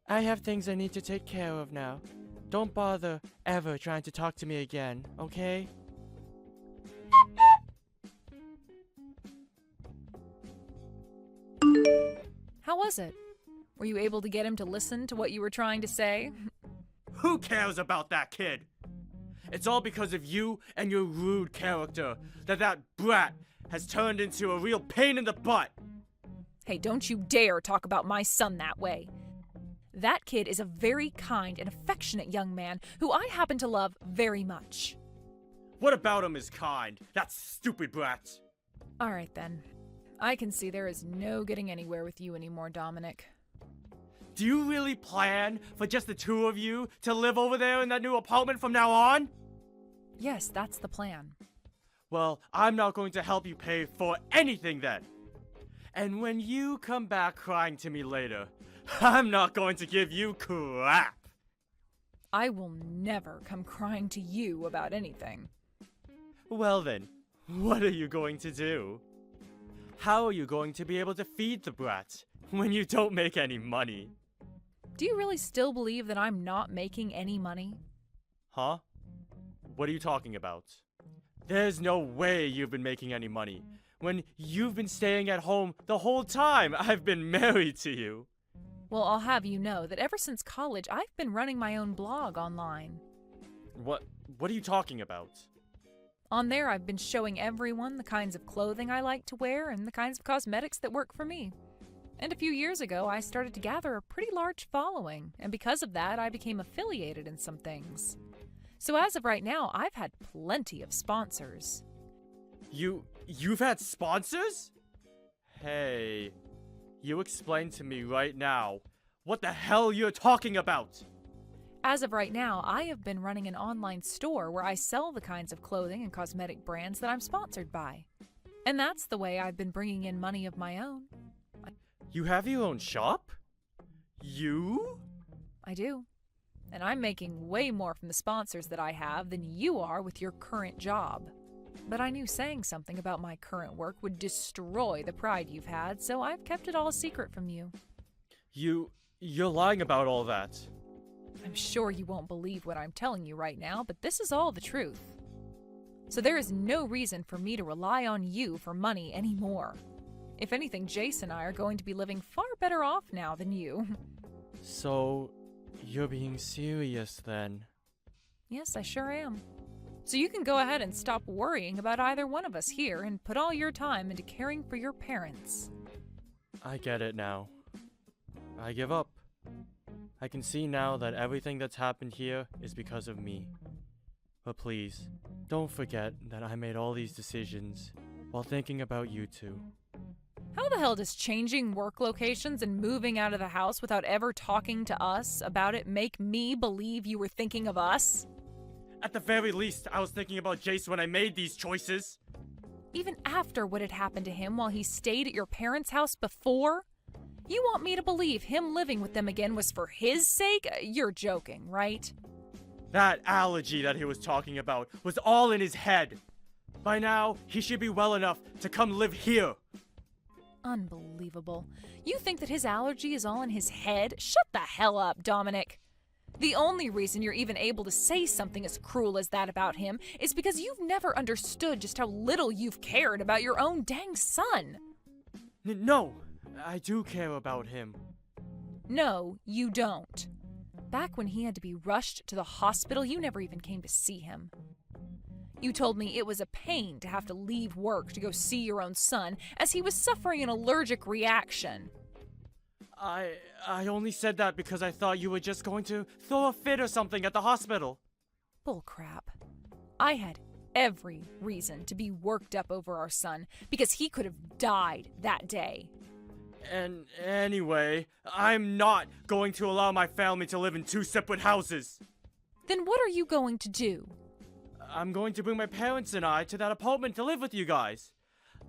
I have things I need to take care of now. Don't bother ever trying to talk to me again, okay? was it? Were you able to get him to listen to what you were trying to say? Who cares about that kid? It's all because of you and your rude character that brat has turned into a real pain in the butt. Hey, don't you dare talk about my son that way. That kid is a very kind and affectionate young man who I happen to love very much. What about him is kind? That stupid brat. All right then. I can see there is no getting anywhere with you anymore, Dominic. Do you really plan for just the two of you to live over there in that new apartment from now on? Yes, that's the plan. Well, I'm not going to help you pay for anything then. And when you come back crying to me later, I'm not going to give you crap. I will never come crying to you about anything. Well then, what are you going to do? How are you going to be able to feed the brat when you don't make any money? Do you really still believe that I'm not making any money? Huh? What are you talking about? There's no way you've been making any money when you've been staying at home the whole time I've been married to you. Well, I'll have you know that ever since college, I've been running my own blog online. What are you talking about? On there, I've been showing everyone the kinds of clothing I like to wear and the kinds of cosmetics that work for me. And a few years ago, I started to gather a pretty large following, and because of that, I became affiliated in some things. So as of right now, I've had plenty of sponsors. You've had sponsors? Hey, you explain to me right now what the hell you're talking about. As of right now, I have been running an online store where I sell the kinds of clothing and cosmetic brands that I'm sponsored by. And that's the way I've been bringing in money of my own. You have your own shop? You? I do. And I'm making way more from the sponsors that I have than you are with your current job. But I knew saying something about my current work would destroy the pride you've had, so I've kept it all a secret from you. You're lying about all that. I'm sure you won't believe what I'm telling you right now, but this is all the truth. So there is no reason for me to rely on you for money anymore. If anything, Jace and I are going to be living far better off now than you. So, you're being serious then? Yes, I sure am. So you can go ahead and stop worrying about either one of us here and put all your time into caring for your parents. I get it now. I give up. I can see now that everything that's happened here is because of me. But please, don't forget that I made all these decisions while thinking about you two. How the hell does changing work locations and moving out of the house without ever talking to us about it make me believe you were thinking of us? At the very least, I was thinking about Jace when I made these choices. Even after what had happened to him while he stayed at your parents' house before? You want me to believe him living with them again was for his sake? You're joking, right? That allergy that he was talking about was all in his head. By now, he should be well enough to come live here. Unbelievable. You think that his allergy is all in his head? Shut the hell up, Dominic. The only reason you're even able to say something as cruel as that about him is because you've never understood just how little you've cared about your own dang son. No, I do care about him. No, you don't. Back when he had to be rushed to the hospital, you never even came to see him. You told me it was a pain to have to leave work to go see your own son as he was suffering an allergic reaction. I only said that because I thought you were just going to throw a fit or something at the hospital. Bullcrap. I had every reason to be worked up over our son because he could have died that day. And anyway, I'm not going to allow my family to live in two separate houses. Then what are you going to do? I'm going to bring my parents and I to that apartment to live with you guys.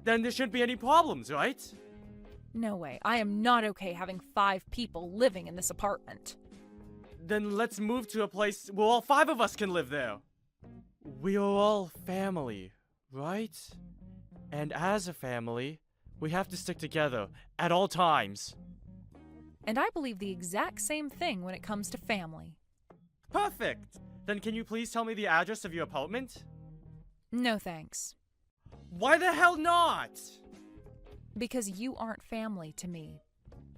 Then there shouldn't be any problems, right? No way. I am not okay having 5 people living in this apartment. Then let's move to a place where all 5 of us can live there. We are all family, right? And as a family, we have to stick together At all times. And I believe the exact same thing when it comes to family. Perfect! Then can you please tell me the address of your apartment? No thanks. Why the hell not? Because you aren't family to me.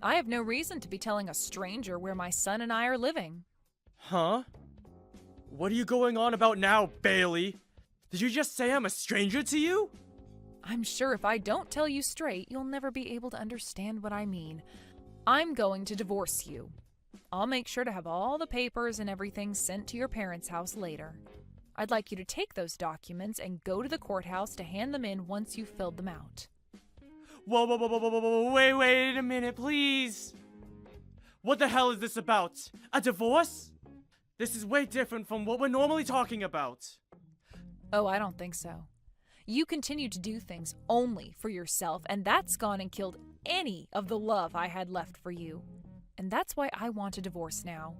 I have no reason to be telling a stranger where my son and I are living. Huh? What are you going on about now, Bailey? Did you just say I'm a stranger to you? I'm sure if I don't tell you straight, you'll never be able to understand what I mean. I'm going to divorce you. I'll make sure to have all the papers and everything sent to your parents' house later. I'd like you to take those documents and go to the courthouse to hand them in once you've filled them out. Whoa, wait a minute, please. What the hell is this about? A divorce? This is way different from what we're normally talking about. Oh, I don't think so. You continue to do things only for yourself, and that's gone and killed any of the love I had left for you. And that's why I want a divorce now.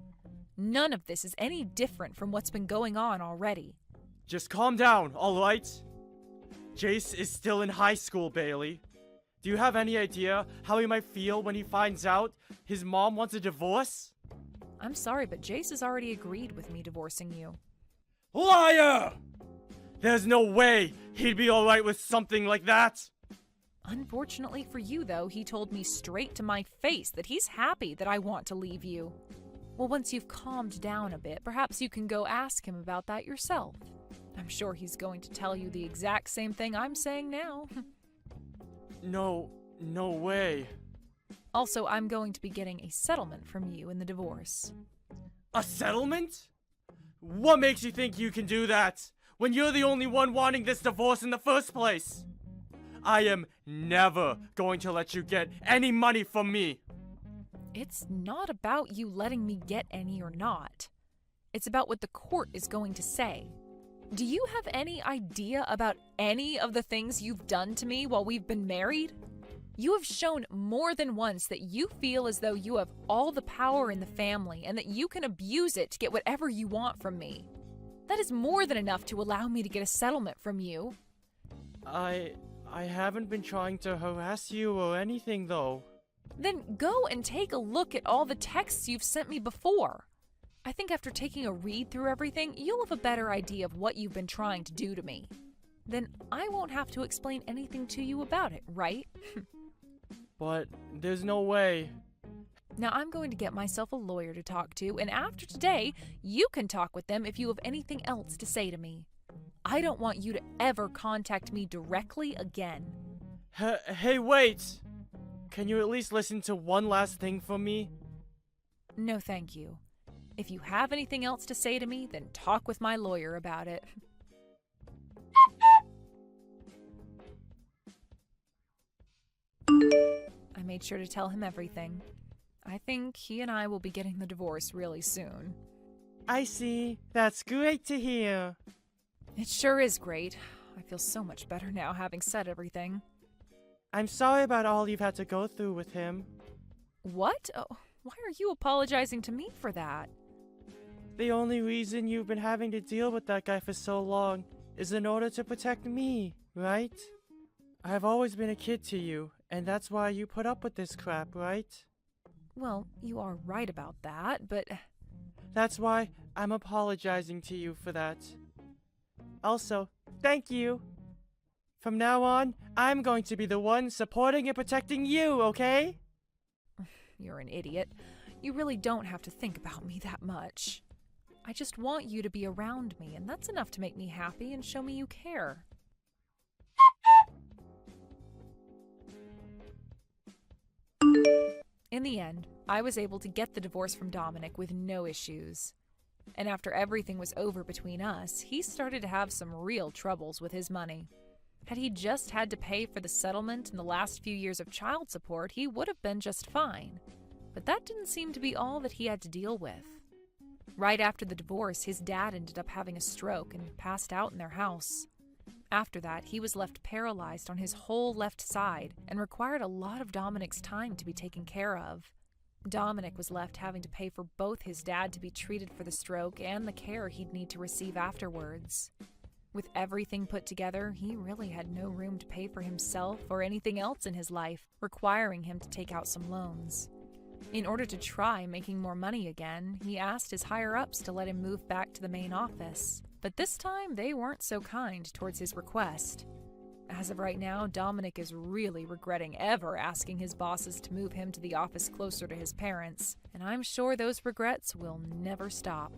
None of this is any different from what's been going on already. Just calm down, alright? Jace is still in high school, Bailey. Do you have any idea how he might feel when he finds out his mom wants a divorce? I'm sorry, but Jace has already agreed with me divorcing you. Liar! There's no way he'd be alright with something like that. Unfortunately for you, though, he told me straight to my face that he's happy that I want to leave you. Well, once you've calmed down a bit, perhaps you can go ask him about that yourself. I'm sure he's going to tell you the exact same thing I'm saying now. No way. Also, I'm going to be getting a settlement from you in the divorce. A settlement? What makes you think you can do that, when you're the only one wanting this divorce in the first place? I am never going to let you get any money from me. It's not about you letting me get any or not. It's about what the court is going to say. Do you have any idea about any of the things you've done to me while we've been married? You have shown more than once that you feel as though you have all the power in the family and that you can abuse it to get whatever you want from me. That is more than enough to allow me to get a settlement from you. I haven't been trying to harass you or anything, though. Then go and take a look at all the texts you've sent me before. I think after taking a read through everything, you'll have a better idea of what you've been trying to do to me. Then I won't have to explain anything to you about it, right? But there's no way. Now I'm going to get myself a lawyer to talk to, and after today, you can talk with them if you have anything else to say to me. I don't want you to ever contact me directly again. Hey, wait! Can you at least listen to one last thing from me? No, thank you. If you have anything else to say to me, then talk with my lawyer about it. I made sure to tell him everything. I think he and I will be getting the divorce really soon. I see. That's great to hear. It sure is great. I feel so much better now having said everything. I'm sorry about all you've had to go through with him. What? Oh, why are you apologizing to me for that? The only reason you've been having to deal with that guy for so long is in order to protect me, right? I've always been a kid to you, and that's why you put up with this crap, right? Well, you are right about that, but... That's why I'm apologizing to you for that. Also, thank you. From now on, I'm going to be the one supporting and protecting you, okay? You're an idiot. You really don't have to think about me that much. I just want you to be around me, and that's enough to make me happy and show me you care. In the end, I was able to get the divorce from Dominic with no issues. And after everything was over between us, he started to have some real troubles with his money. Had he just had to pay for the settlement and the last few years of child support, he would have been just fine. But that didn't seem to be all that he had to deal with. Right after the divorce, his dad ended up having a stroke and passed out in their house. After that, he was left paralyzed on his whole left side and required a lot of Dominic's time to be taken care of. Dominic was left having to pay for both his dad to be treated for the stroke and the care he'd need to receive afterwards. With everything put together, he really had no room to pay for himself or anything else in his life, requiring him to take out some loans. In order to try making more money again, he asked his higher-ups to let him move back to the main office. But this time, they weren't so kind towards his request. As of right now, Dominic is really regretting ever asking his bosses to move him to the office closer to his parents, and I'm sure those regrets will never stop.